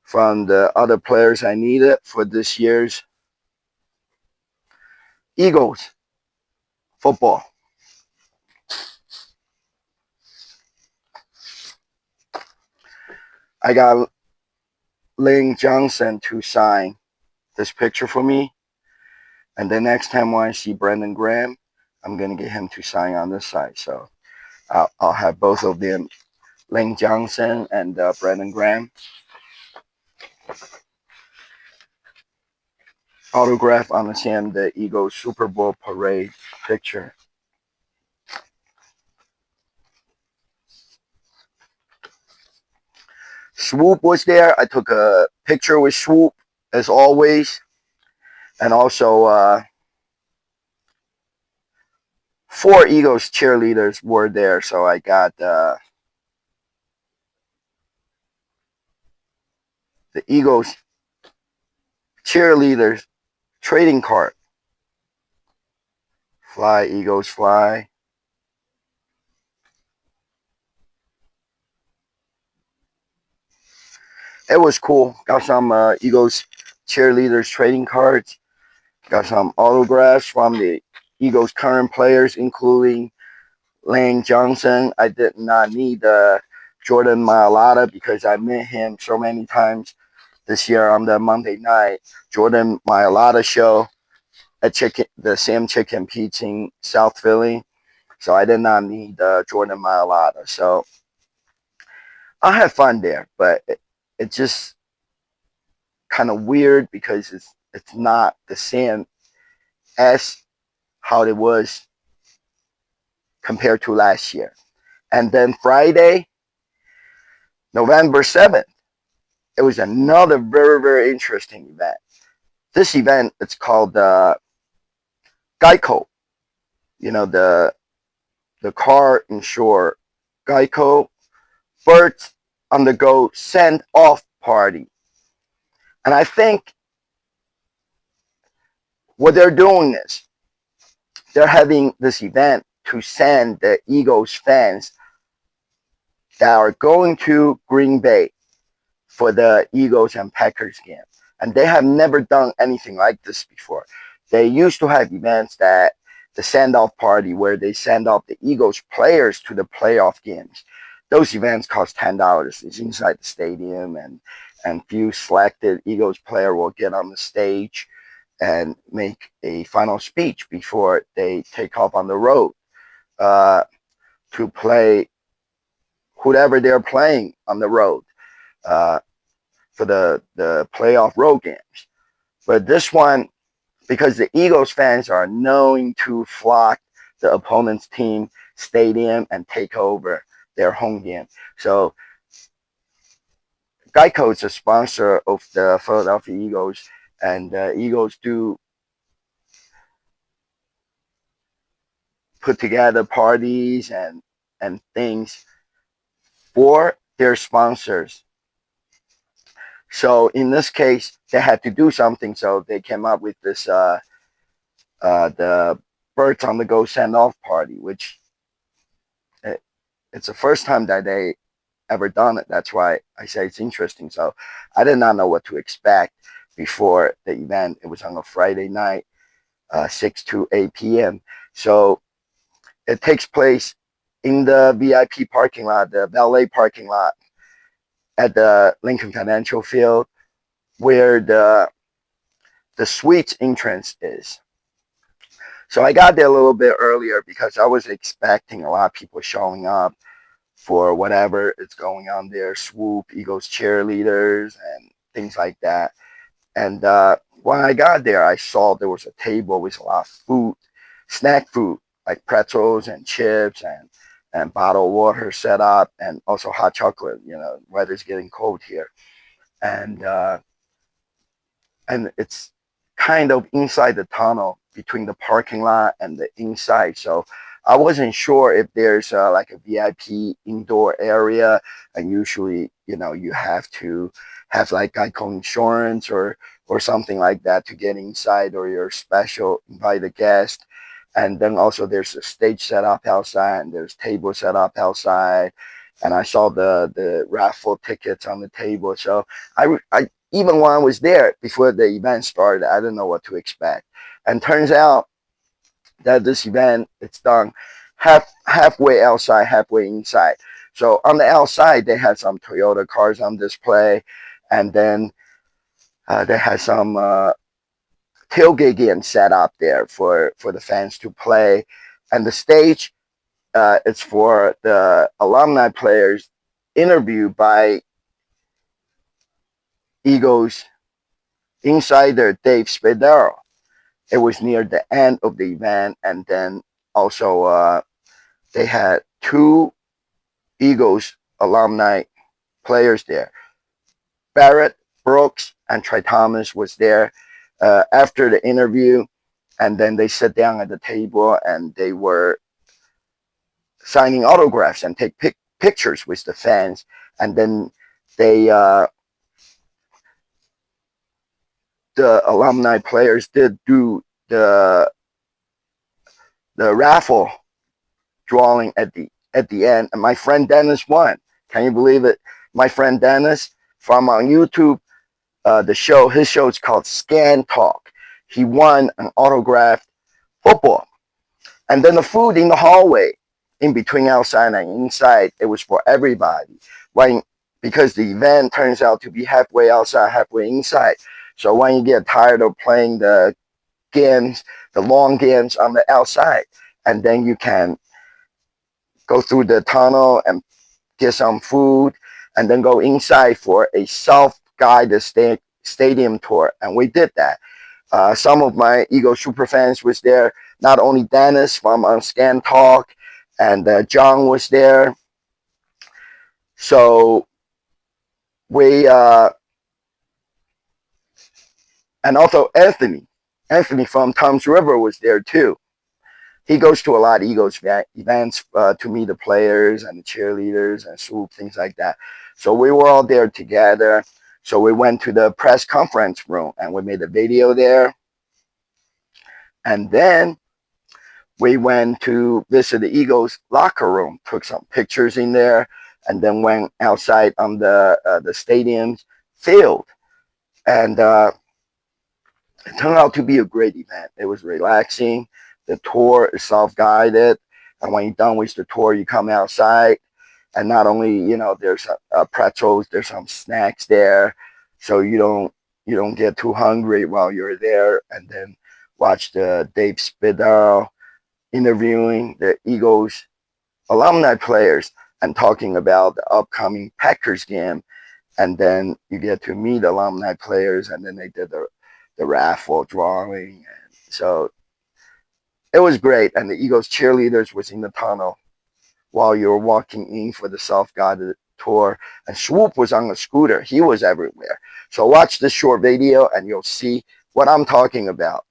from the other players I needed for this year's Eagles football. I got Lane Johnson to sign this picture for me. And the next time when I see Brandon Graham, I'm going to get him to sign on this side. So I'll have both of them, Lane Johnson and Brandon Graham, autograph on the Eagles Super Bowl parade picture. Swoop was there. I took a picture with Swoop as always. And also 4 Eagles cheerleaders were there. So I got the Eagles cheerleaders trading card. Fly, Eagles, fly. It was cool. Got some Eagles cheerleaders trading cards. Got some autographs from the Eagles current players, including Lane Johnson. I did not need Jordan Mailata because I met him so many times this year on the Monday night Jordan Mailata show at the Sam Chicken Pete's in South Philly. So I did not need Jordan Mailata. So I had fun there, but it just kind of weird because it's not the same as how it was compared to last year. And then Friday, November 7th, it was another very, very interesting event. This event, it's called Geico. You know, the car insurer Geico Birds on the Go send off party. And I think what they're doing is they're having this event to send the Eagles fans that are going to Green Bay for the Eagles and Packers game. And they have never done anything like this before. They used to have events that the send-off party where they send off the Eagles players to the playoff games. Those events cost $10. It's inside the stadium, and few selected Eagles player will get on the stage and make a final speech before they take off on the road to play whoever they're playing on the road for the playoff road games. But this one, because the Eagles fans are known to flock the opponent's team stadium and take over their home game. So Geico is a sponsor of the Philadelphia Eagles, and the Eagles do put together parties and things for their sponsors. So in this case, they had to do something, so they came up with this the Birds on the Go send off party, which it's the first time that they ever done it. That's why I say it's interesting. So I did not know what to expect before the event. It was on a Friday night, 6 to 8 p.m. So it takes place in the VIP parking lot, the valet parking lot at the Lincoln Financial Field, where the suites entrance is. So I got there a little bit earlier because I was expecting a lot of people showing up for whatever is going on there, Swoop, Eagles cheerleaders, and things like that. And when I got there, I saw there was a table with a lot of food, snack food, like pretzels and chips and bottled water set up, and also hot chocolate. You know, weather's getting cold here. And it's kind of inside the tunnel between the parking lot and the inside. So I wasn't sure if there's like a VIP indoor area, and usually, you know, you have to have like Geico insurance or something like that to get inside, or you're special invited guest. And then also there's a stage set up outside, and there's tables set up outside. And I saw the raffle tickets on the table. So I even when I was there before the event started, I didn't know what to expect. And turns out that this event, it's done halfway outside, halfway inside. So on the outside, they had some Toyota cars on display, and then they had some tailgating set up there for the fans to play. And the stage, it's for the alumni players interviewed by Eagles insider Dave Spadaro. It was near the end of the event, and then also they had two Eagles alumni players there. Barrett Brooks and Trey Thomas was there after the interview, and then they sat down at the table and they were signing autographs and take pictures with the fans, and then they the alumni players did do the raffle drawing at the end, and my friend Dennis won. Can you believe it? My friend Dennis from on YouTube, his show is called Scan Talk. He won an autographed football, and then the food in the hallway, in between outside and inside, it was for everybody. When because the event turns out to be halfway outside, halfway inside. So when you get tired of playing the games, the long games on the outside, and then you can go through the tunnel and get some food, and then go inside for a self-guided stadium tour. And we did that. Some of my Eagle super fans was there. Not only Dennis from Scan Talk, and John was there. So we and also Anthony from Tom's River was there too. He goes to a lot of Eagles events to meet the players and the cheerleaders and swoop, things like that. So we were all there together. So we went to the press conference room and we made a video there. And then we went to visit the Eagles locker room, took some pictures in there, and then went outside on the stadium's field. And it turned out to be a great event. It was relaxing. The tour is self-guided, and when you're done with the tour, you come outside, and not only there's pretzels, there's some snacks there, so you don't get too hungry while you're there, and then watch the Dave Spidell interviewing the Eagles alumni players and talking about the upcoming Packers game, and then you get to meet alumni players, and then they did the raffle drawing, and so it was great. And the Eagles cheerleaders was in the tunnel while you were walking in for the self-guided tour, and Swoop was on a scooter. He was everywhere. So watch this short video and you'll see what I'm talking about.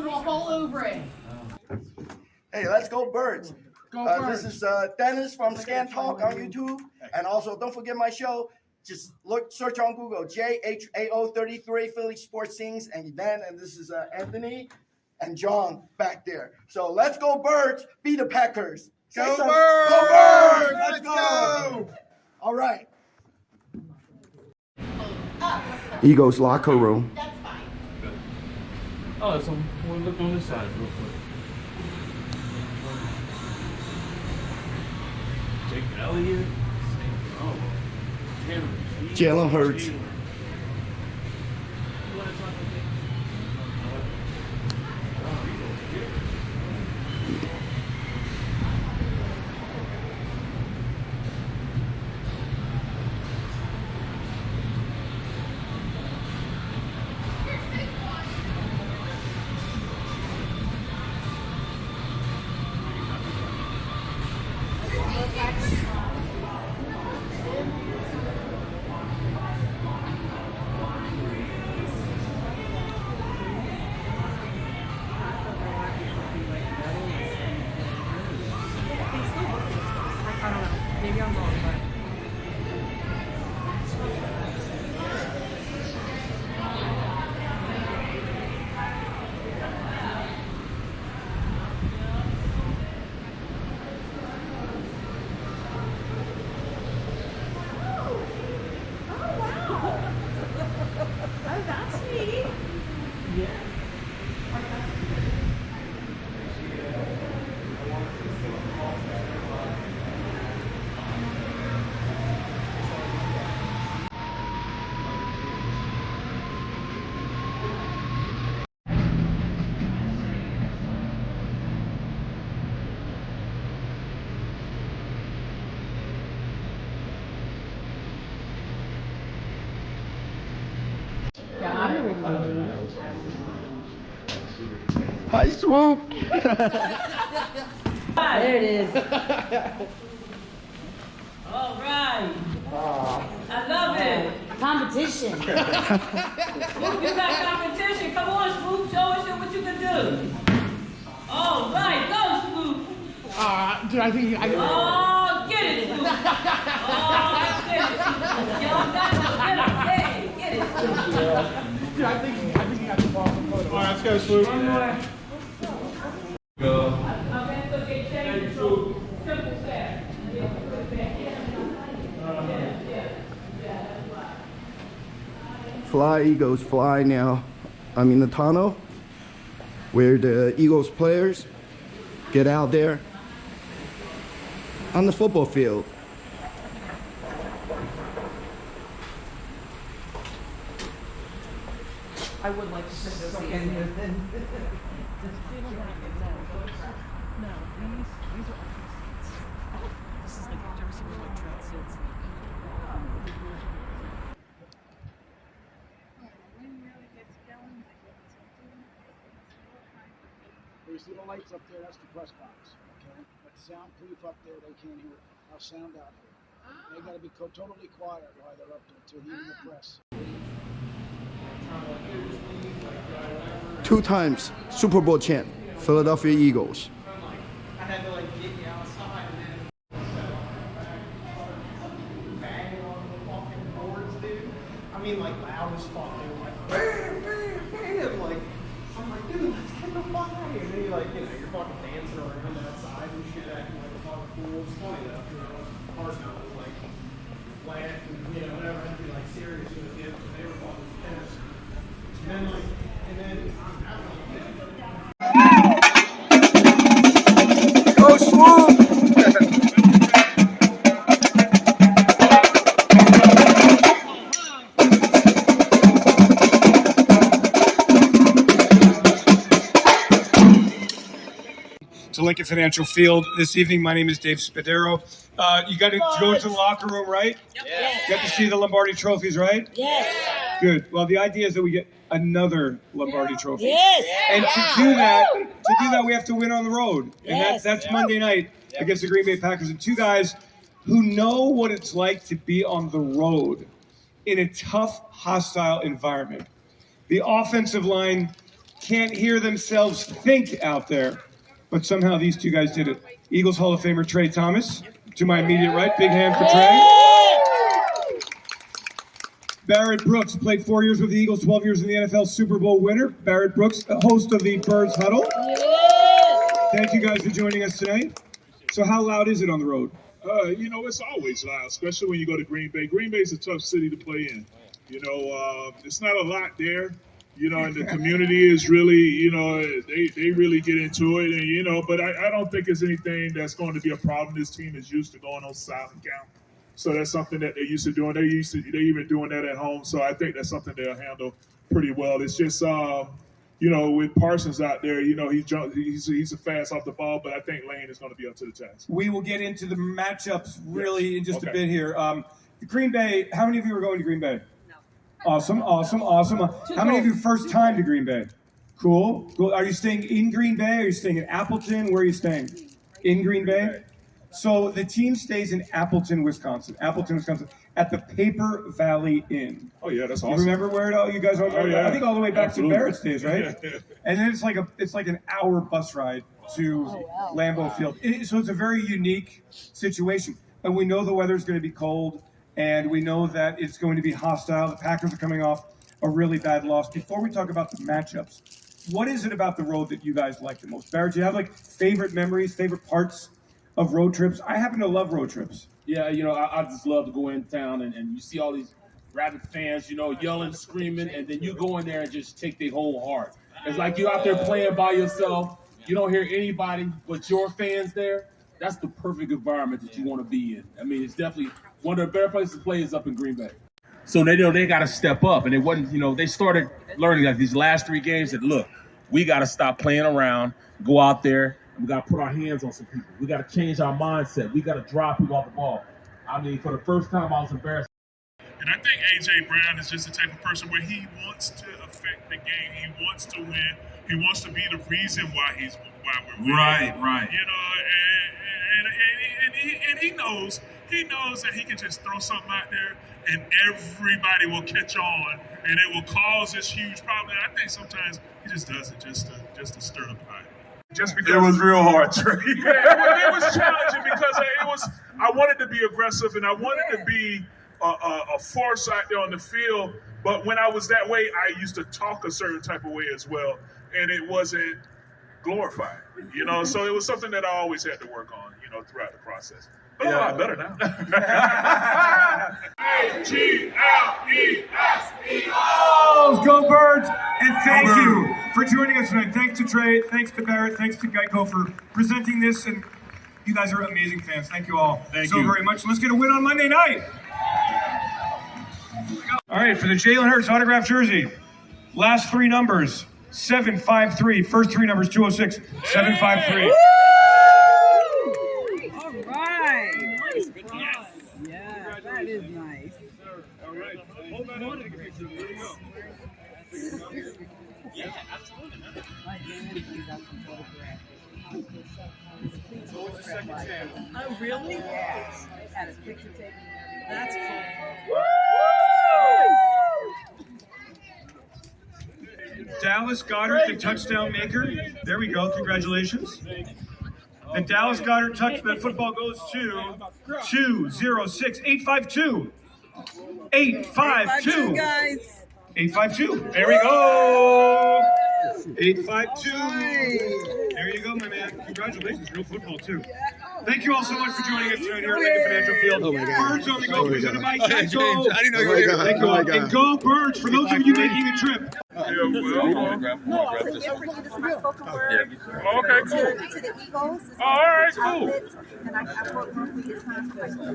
walk all over it. Hey, let's go Birds. Go Birds. This is Dennis from Scan Talk on YouTube. And also, don't forget my show. Just search on Google, JHAO33 Philly Sports Scenes and then, and this is Anthony and John back there. So let's go Birds, beat the Packers. Go Birds! Go Birds! Let's go! All right. Eagles locker room. That's fine. Oh, so we'll look on this side real quick. Jake Elliott. Oh. Jalen Hurts. Maybe I'm wrong, but. Oh, that's neat. Yeah. Hi, Swoop. There it is. All right. I love it. Competition. Swoop, you got competition. Come on, Swoop. Show us what you can do. All right, go, Swoop. Dude, I think Oh, get it, Swoop. Oh, get it. Y'all got to get it. Swoop. Dude, I think he got the ball from photo. All right, let's go, Swoop. One more. Go. Okay, so they change from simple fast. Fly, Eagles, fly now. I'm in the tunnel where the Eagles players get out there on the football field. I would like to sit this in. You see the lights up there, that's the press box, okay? But soundproof up there, they can't hear it. I'll sound out here. They gotta be totally quiet while they're up there to hear the press. 2 times Super Bowl champ, Philadelphia Eagles. I had to like get you outside and then banging on the fucking boards, dude. I mean, like loud as fuck. They were like, bam, bam, bam. Like, I'm like, dude, let's get the fuck out of here. And then you're fucking dancing around that side and shit, acting like a fucking fool. It's funny though, Arsenal was like, laugh and whatever, had to be like serious with it, but they were fucking pissed. And then like, Go Swoop! To Lincoln Financial Field this evening. My name is Dave Spadero. You got to go into the locker room, right? Yes. Get to see the Lombardi trophies, right? Yes. Good. Well, the idea is that we get another Lombardi trophy. Yes. And to do that, we have to win on the road. And Yes. that's Monday night against the Green Bay Packers. And 2 guys who know what it's like to be on the road in a tough, hostile environment. The offensive line can't hear themselves think out there, but somehow these two guys did it. Eagles Hall of Famer Trey Thomas, to my immediate right, big hand for Trey. Barrett Brooks played 4 years with the Eagles, 12 years in the NFL, Super Bowl winner. Barrett Brooks, host of the Birds Huddle. Thank you guys for joining us tonight. So how loud is it on the road? You know, it's always loud, especially when you go to Green Bay. Green Bay is a tough city to play in. You know, it's not a lot there. You know, and the community is really, you know, they really get into it. And, you know, but I don't think it's anything that's going to be a problem. This team is used to going on silent count. So that's something that they're used to doing. They're even doing that at home. So I think that's something they'll handle pretty well. It's just, you know, with Parsons out there, you know, he's a fast off the ball, but I think Lane is going to be up to the task. We will get into the matchups really in just a bit here. Green Bay, how many of you are going to Green Bay? Awesome. How many of you first time to Green Bay? Cool. Are you staying in Green Bay? Are you staying in Appleton? Where are you staying? In Green Bay? So the team stays in Appleton, Wisconsin, at the Paper Valley Inn. Oh yeah, that's You awesome. remember where you guys are? Oh, yeah. I think all the way back Absolutely. to Barrett's days, right? Yeah. And then it's like an hour bus ride to Lambeau Field. So it's a very unique situation. And we know the weather's going to be cold, and we know that it's going to be hostile. The Packers are coming off a really bad loss. Before we talk about the matchups, what is it about the road that you guys like the most? Barrett, do you have like favorite memories, favorite parts of road trips? I happen to love road trips. Yeah, you know, I just love to go in town and you see all these rabid fans, you know, yelling, screaming, and then you go in there and just take their whole heart. It's like you're out there playing by yourself. You don't hear anybody but your fans there. That's the perfect environment that you want to be in. I mean, it's definitely one of the better places to play is up in Green Bay. So they know they got to step up, and it wasn't, you know, they started learning like these last 3 games that, look, we got to stop playing around, go out there, we got to put our hands on some people. We got to change our mindset. We got to drop people off the ball. I mean, for the first time, I was embarrassed. And I think A.J. Brown is just the type of person where he wants to affect the game. He wants to win. He wants to be the reason why we're winning. Right. You know, and he knows that he can just throw something out there and everybody will catch on and it will cause this huge problem. And I think sometimes he just does it just to stir the pot. Just because It was real hard, Trey. it was challenging because I wanted to be aggressive and I wanted to be a force out there on the field. But when I was that way, I used to talk a certain type of way as well, and it wasn't glorified, you know. So it was something that I always had to work on, you know, throughout the process. But a lot better now. Eagles, go Birds, and thank you for joining us tonight. Thanks to Trey, thanks to Barrett, thanks to Geico for presenting this, and you guys are amazing fans. Thank you all so very much. Let's get a win on Monday night. All right, for the Jalen Hurts autographed jersey, last 3 numbers, 753. First 3 numbers, 206, 753. All right. Nice cross. Yeah, that is nice. All right. Hold that on. Take a picture. There you go. Yeah, absolutely. So what's the second chance? Oh, really? Yeah. Had a picture taken. That's cool. Dallas Goedert, the touchdown maker. There we go. Congratulations. And Dallas Goedert touchdown football goes to 206 852. 852. Guys. 852. There we go. 852. There you go, my man. Congratulations. Real football, too. Thank you all so much for joining us tonight here at Lincoln Financial Field. Oh my God. Birds on the go, presented by Oh, Geico. James, I didn't know you were here. Thank you all. And go Birds for those of you making a trip. No, it's a gift for you. This is my spoken word. Okay, cool. To the Eagles. Oh, all right, cool. And I wrote one for you this time. Okay, cool.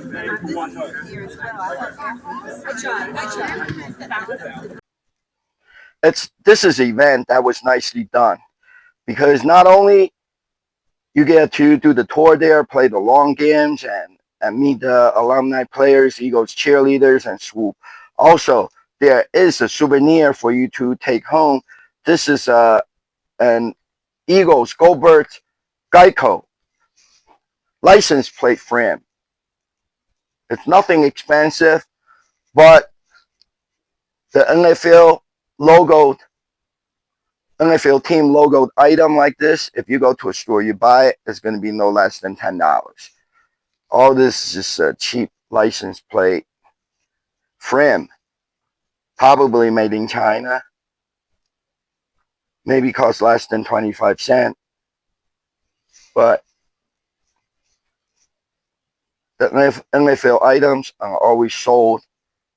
And I visited here as well. I tried. This is an event that was nicely done because not only you get to do the tour there, play the long games, and meet the alumni players, Eagles cheerleaders, and swoop. Also, there is a souvenir for you to take home. This is an Eagles Go Birds Geico license plate frame. It's nothing expensive, but the NFL logo NFL team logoed item like this, if you go to a store, you buy it, it's going to be no less than $10. All this is just a cheap license plate frame, probably made in China, maybe cost less than 25 cents, but the NFL items are always sold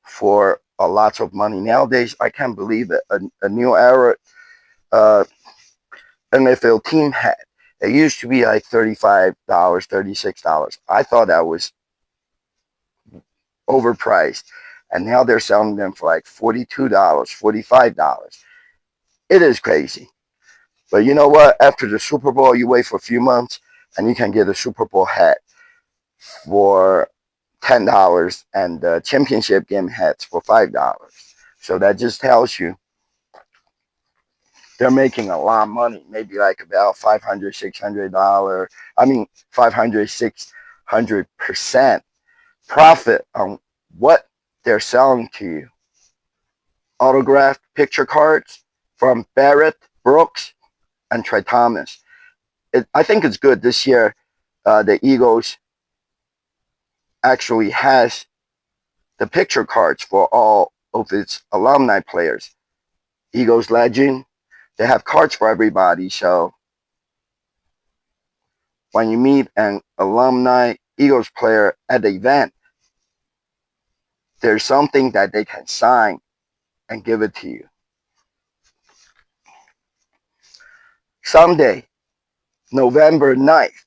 for a lot of money. Nowadays, I can't believe it. A new era NFL team hat. It used to be like $35, $36. I thought that was overpriced. And now they're selling them for like $42, $45. It is crazy. But you know what? After the Super Bowl, you wait for a few months and you can get a Super Bowl hat for $10 and the championship game hats for $5. So that just tells you they're making a lot of money, maybe like about $500, $600. I mean, 500, 600% profit on what they're selling to you. Autographed picture cards from Barrett, Brooks, and Trey Thomas. I think it's good this year. The Eagles actually has the picture cards for all of its alumni players. Eagles legend, they have cards for everybody. So when you meet an alumni Eagles player at the event, there's something that they can sign and give it to you. Sunday, November 9th,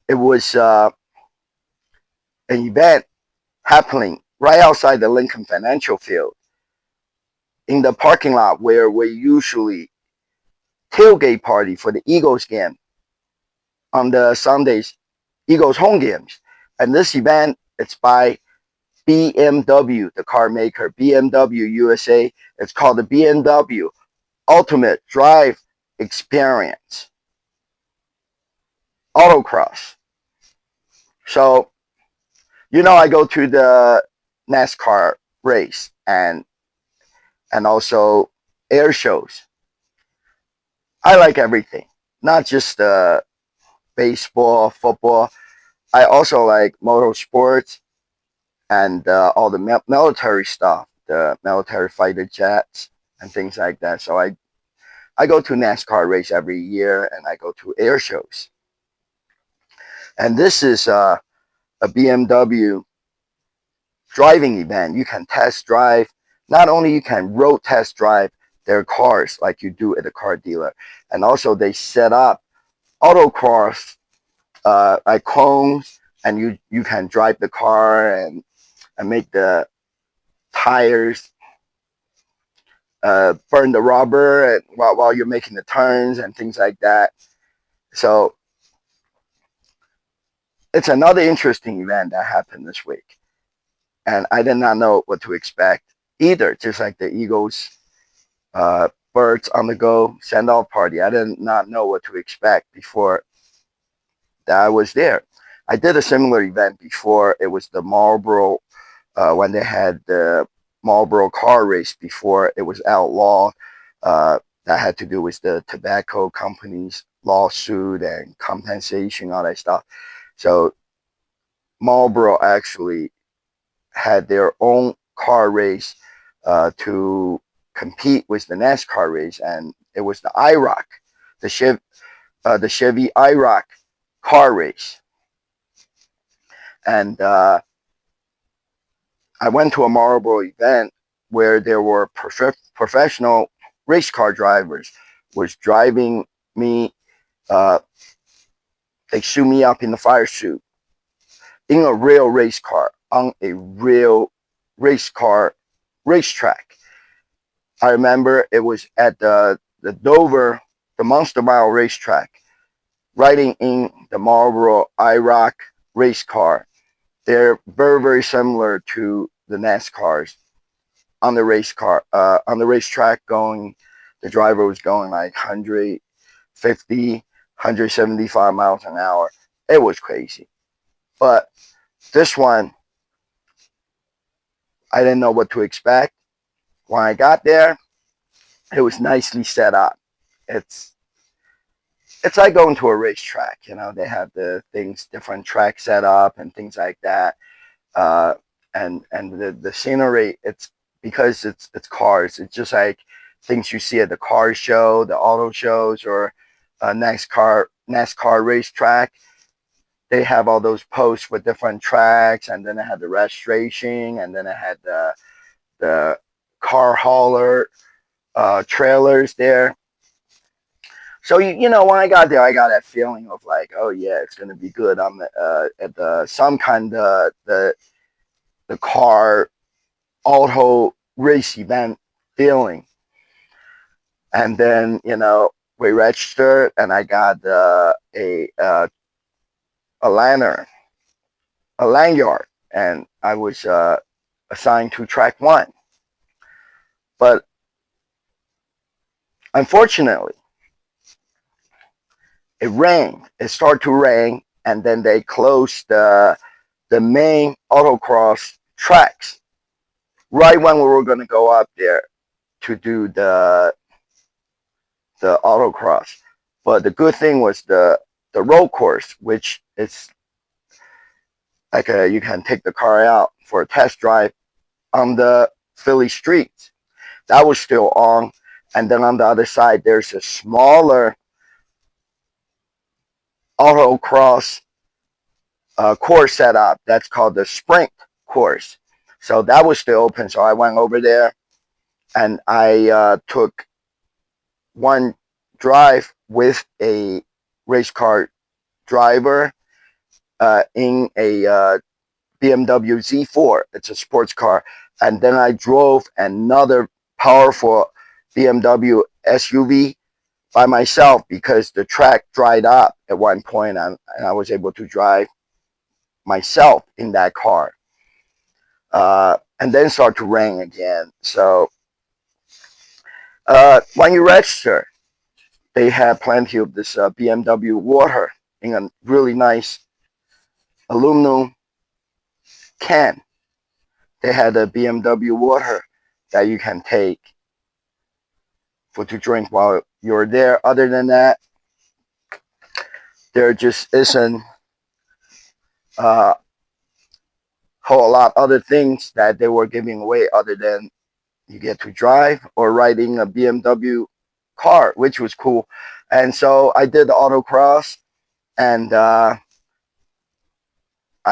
it was an event happening right outside the Lincoln Financial Field in the parking lot where we usually tailgate party for the Eagles game on the Sundays, Eagles home games. And this event, it's by BMW, the car maker, BMW USA. It's called the BMW Ultimate Drive Experience Autocross. So, you know, I go to the NASCAR race and also air shows. I like everything, not just baseball, football. I also like motorsports and all the military stuff, the military fighter jets and things like that. So I go to NASCAR race every year and I go to air shows. And this is a BMW driving event. You can test drive. Not only you can road test drive their cars like you do at a car dealer, and also they set up autocross like cones, and you can drive the car and make the tires burn the rubber and while you're making the turns and things like that. So it's another interesting event that happened this week. And I did not know what to expect either, just like the Eagles Birds on the Go send-off party. I did not know what to expect before that I was there. I did a similar event before. It was the Marlboro, when they had the Marlboro car race before it was outlawed. That had to do with the tobacco companies lawsuit and compensation, all that stuff. So Marlboro actually had their own car race to compete with the NASCAR race, and it was the IROC, the Chevy IROC car race. And I went to a Marlboro event where there were professional race car drivers was driving me. They shoot me up in the fire suit in a real race car on a real race car racetrack. I remember it was at the Dover, the Monster Mile racetrack, riding in the Marlboro IROC race car. They're very, very similar to the NASCARs on the race car, on the racetrack going, the driver was going like 150, 175 miles an hour. It was crazy. But this one, I didn't know what to expect. When I got there, It was nicely set up. It's like going to a racetrack. You know, they have the things, different track set up and things like that. Uh, and the scenery, it's because it's cars. It's just like things you see at the car show, the auto shows, or NASCAR racetrack. They have all those posts with different tracks, and then they had the registration, and then they had the car hauler trailers there. So you know, when I got there, I got that feeling of like, oh yeah, it's gonna be good. I'm at the some kind of the car auto race event feeling. And then you know we registered, and I got a lanyard, and I was assigned to track 1. But unfortunately, it rained. It started to rain, and then they closed the main autocross tracks right when we were going to go up there to do the autocross. But the good thing was the road course, which is like you can take the car out for a test drive on the Philly streets. That was still on. And then on the other side, there's a smaller autocross course set up. That's called the sprint course. So that was still open. So I went over there, and I took one drive with a race car driver in a BMW Z4. It's a sports car. And then I drove another powerful BMW SUV by myself because the track dried up at one point, and I was able to drive myself in that car. And then start to rain again. So when you register, they have plenty of this BMW water in a really nice aluminum can. They had a BMW water that you can take to drink while you're there. Other than that, there just isn't a whole lot other things that they were giving away other than you get to drive or riding a BMW car, which was cool. And so I did the autocross, and I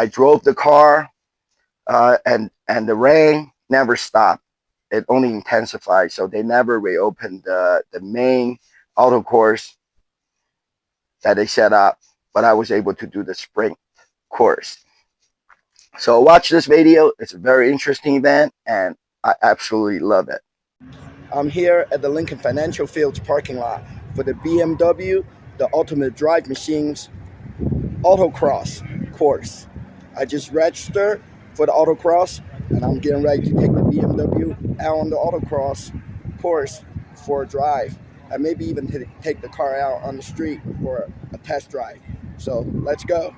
drove the car, and the rain never stopped. It only intensified. So they never reopened the main auto course that they set up, but I was able to do the sprint course. So watch this video. It's a very interesting event, and I absolutely love it. I'm here at the Lincoln Financial Fields parking lot for the BMW, the Ultimate Drive Machines autocross course. I just registered for the autocross, and I'm getting ready to take the BMW out on the autocross course for a drive, and maybe even take the car out on the street for a test drive. So let's go.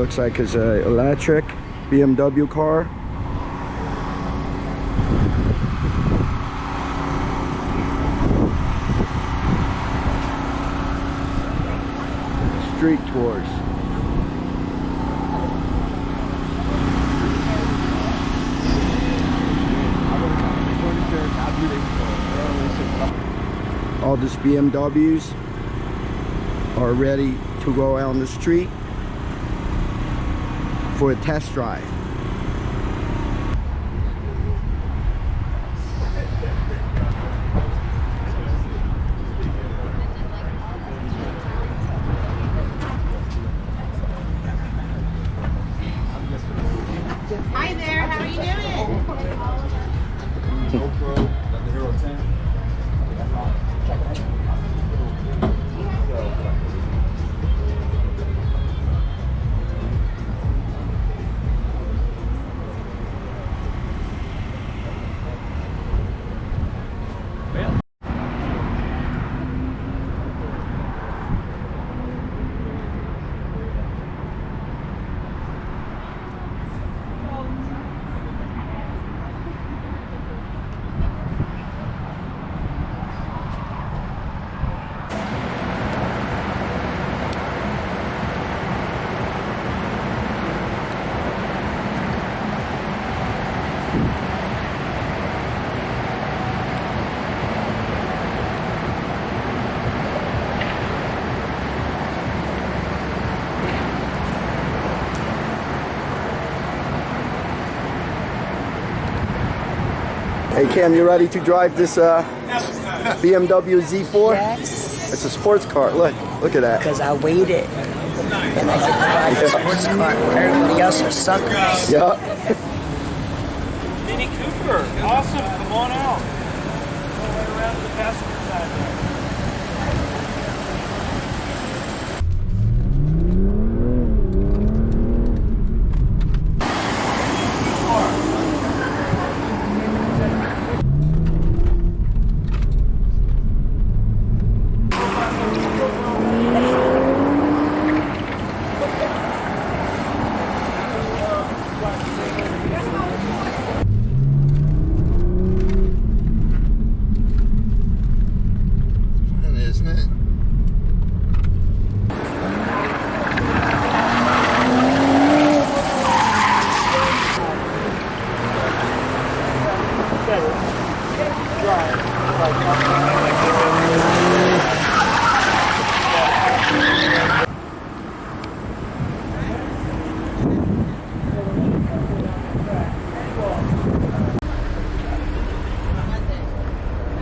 looks like it's an electric BMW car. Street tours. All these BMWs are ready to go out on the street for a test drive. Hi there, how are you doing? GoPro, got the Hero 10. Hey Cam, you ready to drive this BMW Z4? Yes. It's a sports car. Look at that. Because I waited. And I get to ride a sports car where everybody else are suckers. Yeah. Mini Cooper. Awesome. Come on out. Go right around to the passenger side there. Isn't it?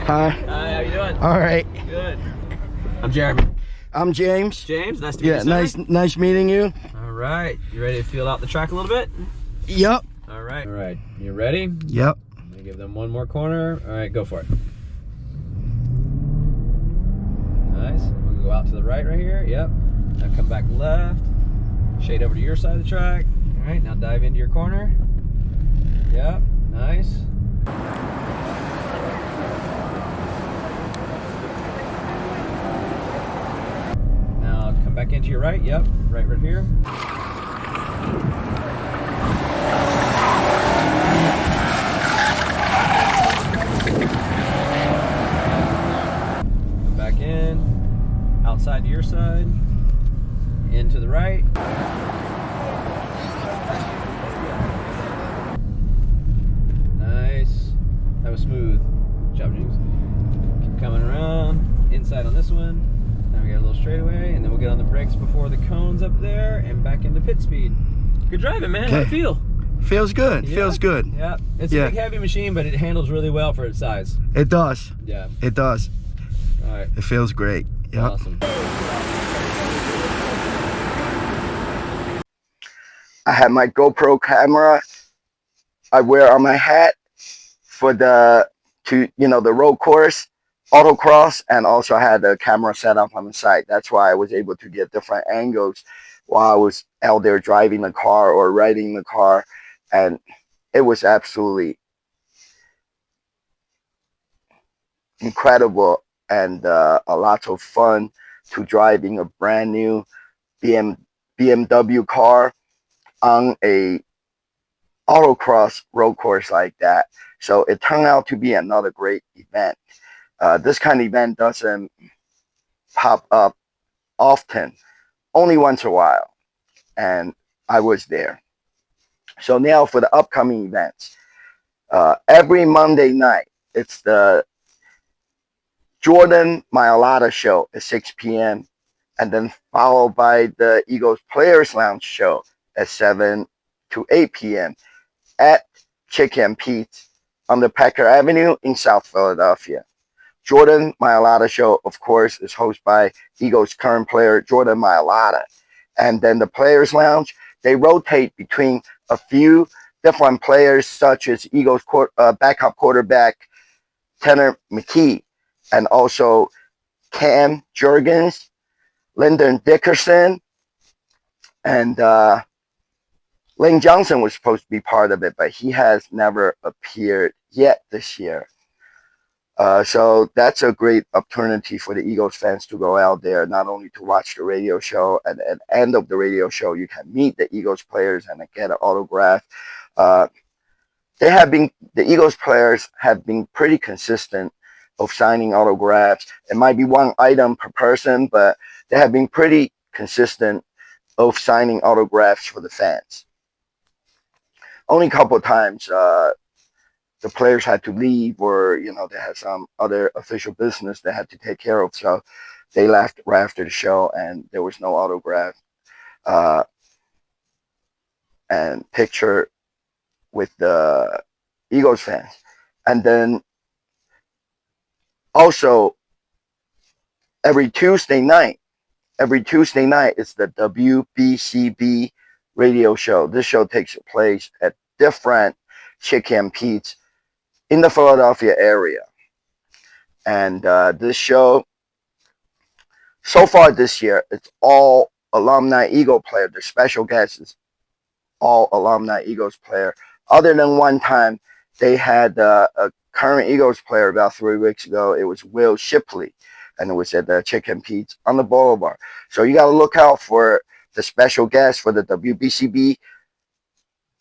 Hi. Hi, how you doing? All right. Good. I'm Jeremy. I'm James. James, nice to meet you, sir. nice meeting you. All right, you ready to feel out the track a little bit? Yep. All right, you ready? Yep. I'm gonna give them one more corner. All right, go for it. Nice. We'll go out to the right here. Yep. Now come back left. Shade over to your side of the track. All right, now dive into your corner. Yep. Nice. Now come back into your right. Yep. Right here. Back in, outside to your side, into the right. Nice. That was smooth. Good job, James. Keep coming around, inside on this one. Now we got a little straightaway, and then we'll get on the brakes before the cones up there, and back into pit speed. Good driving, man. How'd it feel? Feels good. Yeah. Feels good. Yeah. It's a big, heavy machine, but it handles really well for its size. It does. Yeah. It does. All right. It feels great. Yep. Awesome. I have my GoPro camera. I wear on my hat for the road course, autocross, and also I had the camera set up on the side. That's why I was able to get different angles while I was out there driving the car or riding the car, and it was absolutely incredible and a lot of fun to driving a brand new BMW car on a autocross road course like that. So it turned out to be another great event. This kind of event doesn't pop up often, only once in a while, and I was there. So now for the upcoming events, every Monday night, it's the Jordan Mailata show at 6 p.m. and then followed by the Eagles Players Lounge show at 7 to 8 p.m. at Chicken Pete's on the Packer Avenue in South Philadelphia. Jordan Mailata show, of course, is hosted by Eagles current player Jordan Mailata. And then the Players Lounge, they rotate between a few different players such as Eagles backup quarterback Tanner McKee and also Cam Jurgens, Lyndon Dickerson, and Lane Johnson was supposed to be part of it, but he has never appeared yet this year. So that's a great opportunity for the Eagles fans to go out there, not only to watch the radio show, and at the end of the radio show, you can meet the Eagles players and get an autograph. The Eagles players have been pretty consistent of signing autographs. It might be one item per person, but they have been pretty consistent of signing autographs for the fans. Only a couple of times the players had to leave, or they had some other official business they had to take care of, so they left right after the show, and there was no autograph and picture with the Eagles fans. And then also every Tuesday night is the WBCB radio show. This show takes place at different Chicken Pete's in the Philadelphia area. And this show, so far this year, it's all alumni Eagle player. The special guest is all alumni Eagles player. Other than one time, they had a current Eagles player about 3 weeks ago. It was Will Shipley, and it was at the Chicken Pete's on the Boulevard. So you got to look out for the special guest for the WBCB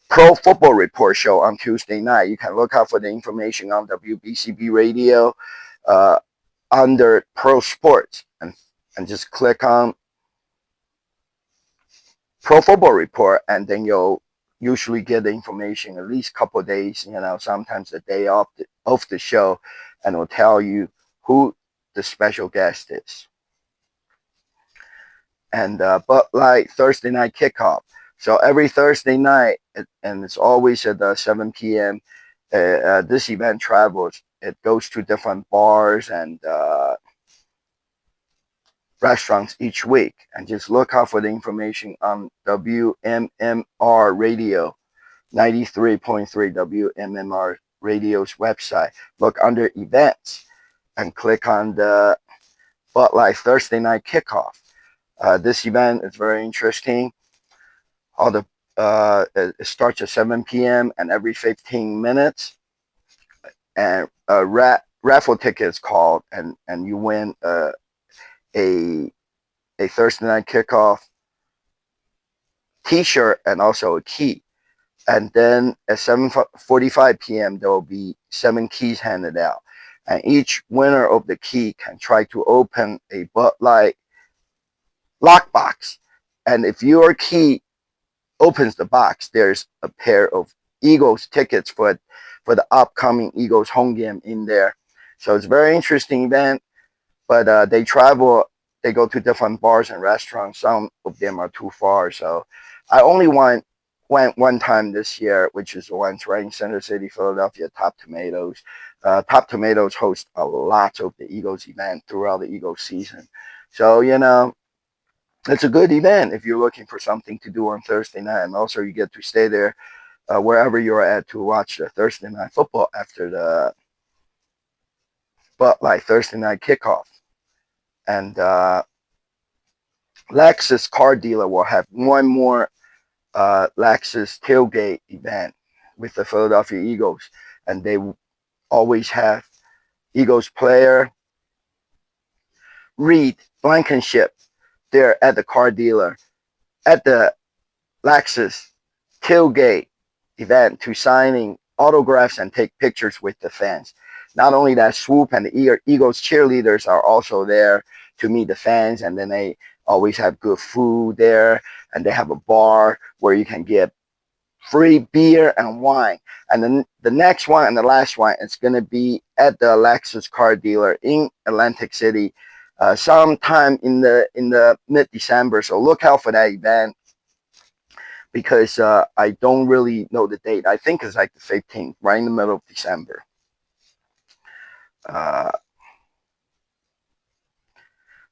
Pro Football Report show on Tuesday night. You can look out for the information on WBCB Radio under Pro Sports, and just click on Pro Football Report, and then you'll usually get the information at least a couple of days, sometimes the day of the show, and it'll tell you who the special guest is. And but like Thursday night kickoff. So every Thursday night, and it's always at 7 p.m., this event travels. It goes to different bars and restaurants each week. And just look out for the information on WMMR Radio, 93.3 WMMR Radio's website. Look under events and click on the Bud Light Thursday night kickoff. This event is very interesting. It starts at 7 p.m. and every 15 minutes, and a raffle ticket is called, and you win a Thursday night kickoff T-shirt and also a key. And then at 7:45 p.m. there will be 7 keys handed out, and each winner of the key can try to open a Bud Light lockbox. And if your key opens the box, there's a pair of Eagles tickets for the upcoming Eagles home game in there. So it's a very interesting event, but they travel. They go to different bars and restaurants. Some of them are too far. So I only went one time this year, which is the ones right in Center City, Philadelphia, Top Tomatoes. Top Tomatoes hosts a lot of the Eagles event throughout the Eagles season. So, it's a good event if you're looking for something to do on Thursday night. And also you get to stay there wherever you're at to watch the Thursday night football after the Bud Light Thursday night kickoff. And Lexus car dealer will have one more Lexus tailgate event with the Philadelphia Eagles. And they always have Eagles player Reed Blankenship there at the car dealer at the Lexus tailgate event to signing autographs and take pictures with the fans. Not only that, Swoop and the Eagles cheerleaders are also there to meet the fans, and then they always have good food there, and they have a bar where you can get free beer and wine. And then the next one and the last one is going to be at the Lexus car dealer in Atlantic City, sometime in the mid-December. So look out for that event, because I don't really know the date. I think it's like the 15th, right in the middle of December.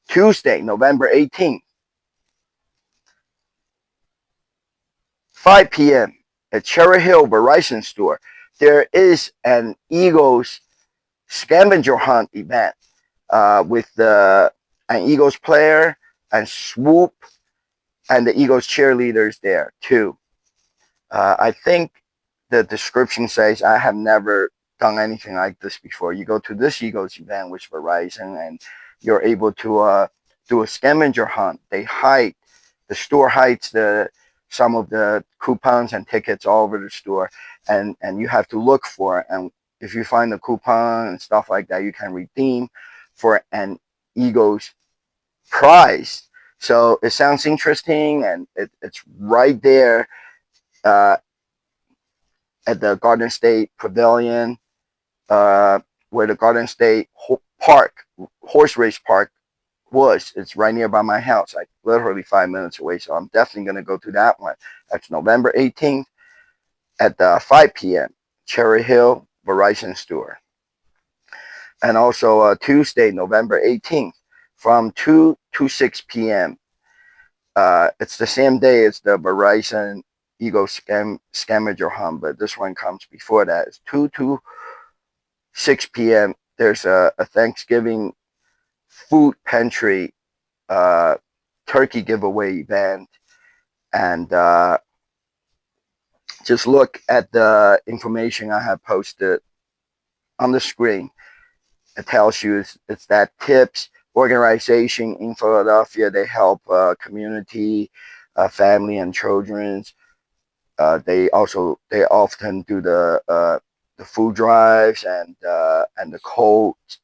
Tuesday, November 18th, 5 p.m. at Cherry Hill Verizon store, there is an Eagles scavenger hunt event with an Eagles player and Swoop and the Eagles cheerleaders there too. I think the description says, I have never done anything like this before. You go to this Eagles event with Verizon, and you're able to do a scavenger hunt. The store hides some of the coupons and tickets all over the store, and you have to look for it. And if you find the coupon and stuff like that, you can redeem for an Eagles prize. So it sounds interesting, and it's right there at the Garden State Pavilion, where the Garden State horse race park was. It's right nearby my house, like literally 5 minutes away. So I'm definitely going to go to that one. That's November 18th at 5 p.m. Cherry Hill Verizon store. And also Tuesday, November 18th from 2 to 6 p.m. It's the same day as the Verizon Eagles scavenger hunt, but this one comes before that. It's 2 to 6 p.m. There's a Thanksgiving food pantry turkey giveaway event, and just look at the information I have posted on the screen. It tells you it's that TIPS organization in Philadelphia. They help community, family, and children's. They often do the food drives and the coats.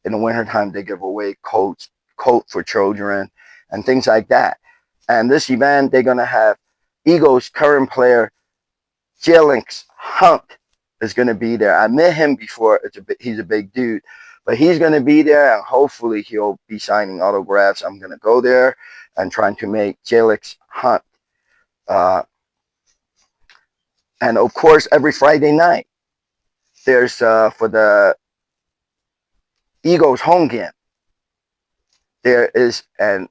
In the wintertime, they give away coat for children and things like that. And this event, they're gonna have Eagles current player Jelix Hunt is gonna be there. I met him before. He's a big dude, but he's gonna be there, and hopefully he'll be signing autographs. I'm gonna go there and trying to make Jelix Hunt. And of course, every Friday night, there's for the Eagles home game, there is an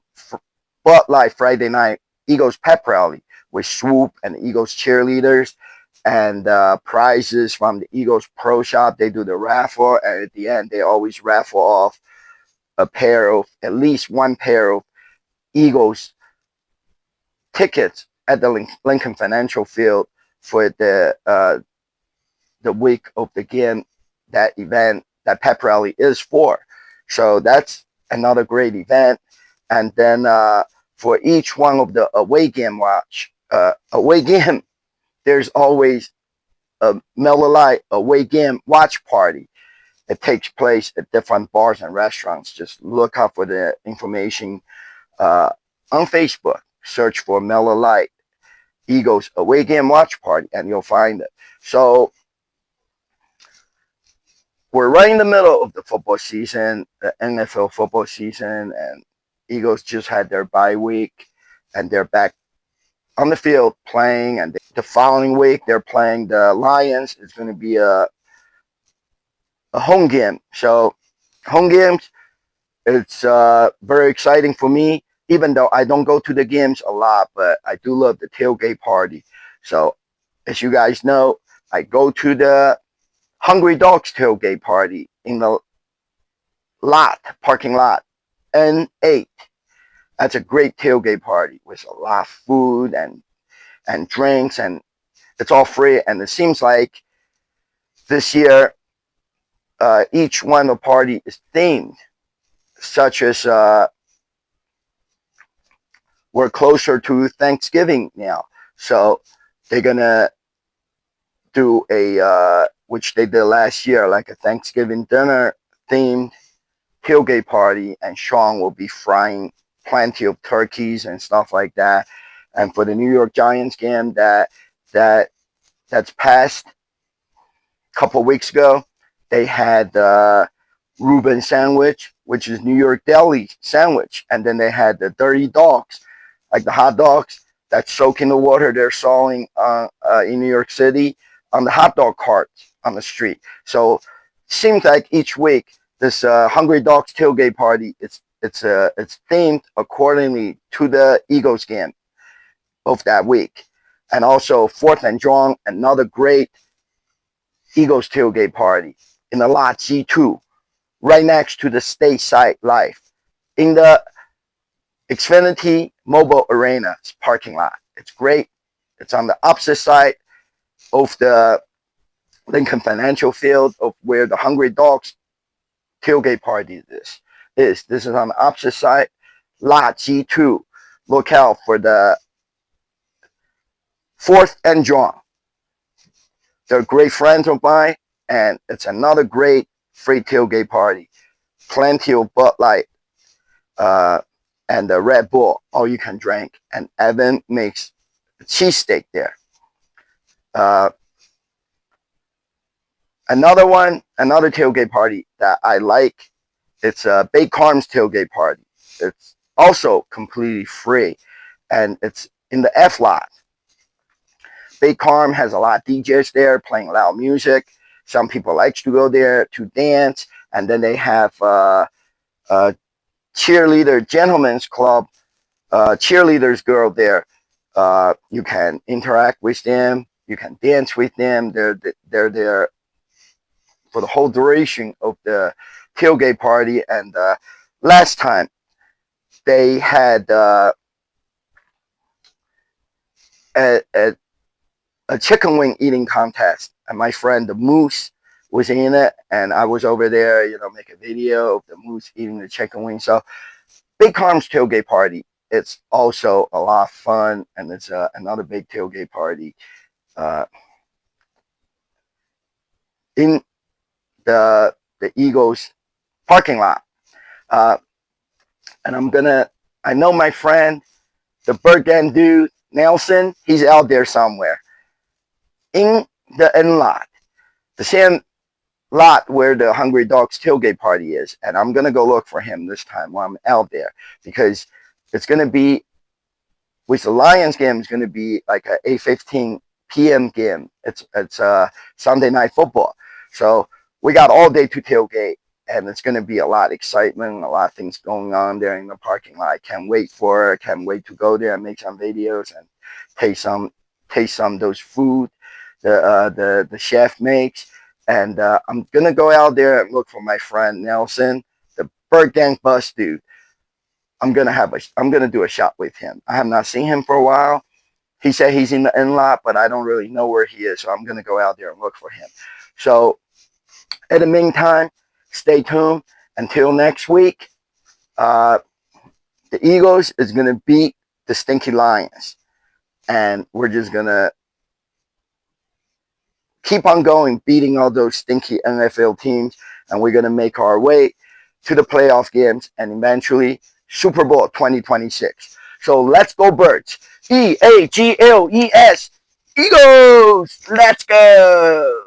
Bud Light Friday night Eagles pep rally with Swoop and the Eagles cheerleaders, and prizes from the Eagles Pro Shop. They do the raffle, and at the end, they always raffle off at least one pair of Eagles tickets at the Lincoln Financial Field for the week of the game that event, that pep rally is for. So that's another great event. And then for each one of the away game, there's always a Miller Lite away game watch party. It takes place at different bars and restaurants. Just look up for the information on Facebook. Search for Miller Lite Eagles away game watch party, and you'll find it. So we're right in the middle of the football season, the NFL football season, and Eagles just had their bye week, and they're back on the field playing. And the following week, they're playing the Lions. It's going to be a home game. So home games, it's very exciting for me, even though I don't go to the games a lot, but I do love the tailgate party. So as you guys know, I go to the Hungry Dogs tailgate party in the parking lot, N8. That's a great tailgate party with a lot of food and drinks, and it's all free. And it seems like this year, each one of the party is themed, such as we're closer to Thanksgiving now. So they're gonna do a which they did last year, like a Thanksgiving dinner themed tailgate party, and Sean will be frying plenty of turkeys and stuff like that. And for the New York Giants game that's passed a couple weeks ago, they had Reuben sandwich, which is New York deli sandwich, and then they had the dirty dogs, like the hot dogs that soak in the water they're selling in New York City on the hot dog carts on the street. So it seems like each week this Hungry Dogs tailgate party, it's themed accordingly to the Eagles game of that week. And also 4th and Strong, another great Eagles tailgate party in the lot G2, right next to the Stateside Life, in the Xfinity Mobile Arena's parking lot. It's great. It's on the opposite side of the Lincoln Financial Field, of where the Hungry Dogs tailgate party is. This is on the opposite side, lot G2. Look out for the 4th and Strong. They're great friends of mine, and it's another great free tailgate party. Plenty of Bud Light and the Red Bull, all you can drink. And Evan makes a cheesesteak there. Another tailgate party that I like, it's a Baked Carm's tailgate party. It's also completely free, and it's in the F lot. Baked Carm has a lot of DJs there playing loud music. Some people like to go there to dance, and then they have cheerleader gentlemen's club, cheerleaders girl there. You can interact with them, you can dance with them. They're there for the whole duration of the tailgate party. And last time they had a chicken wing eating contest, and my friend the Moose was in it, and I was over there, make a video of the Moose eating the chicken wing. So Big Carm's tailgate party, it's also a lot of fun, and it's another big tailgate party in the Eagles parking lot. And I know my friend, the Bergen dude, Nelson, he's out there somewhere in the end lot, the same lot where the Hungry Dogs tailgate party is. And I'm going to go look for him this time while I'm out there, because it's going to be, with the Lions game, it's going to be like a 8:15 p.m. game. It's Sunday Night Football. So we got all day to tailgate, and it's going to be a lot of excitement, a lot of things going on there in the parking lot. I can't wait for it. I can't wait to go there and make some videos and taste some of those food the chef makes. And I'm going to go out there and look for my friend Nelson, the Bird Gang Bus dude. I'm going to do a shot with him. I have not seen him for a while. He said he's in the end lot, but I don't really know where he is. So I'm going to go out there and look for him. So in the meantime, stay tuned until next week. The Eagles is going to beat the Stinky Lions. And we're just going to keep on going, beating all those stinky NFL teams. And we're going to make our way to the playoff games and eventually Super Bowl 2026. So let's go Birds. EAGLES. Eagles. Let's go.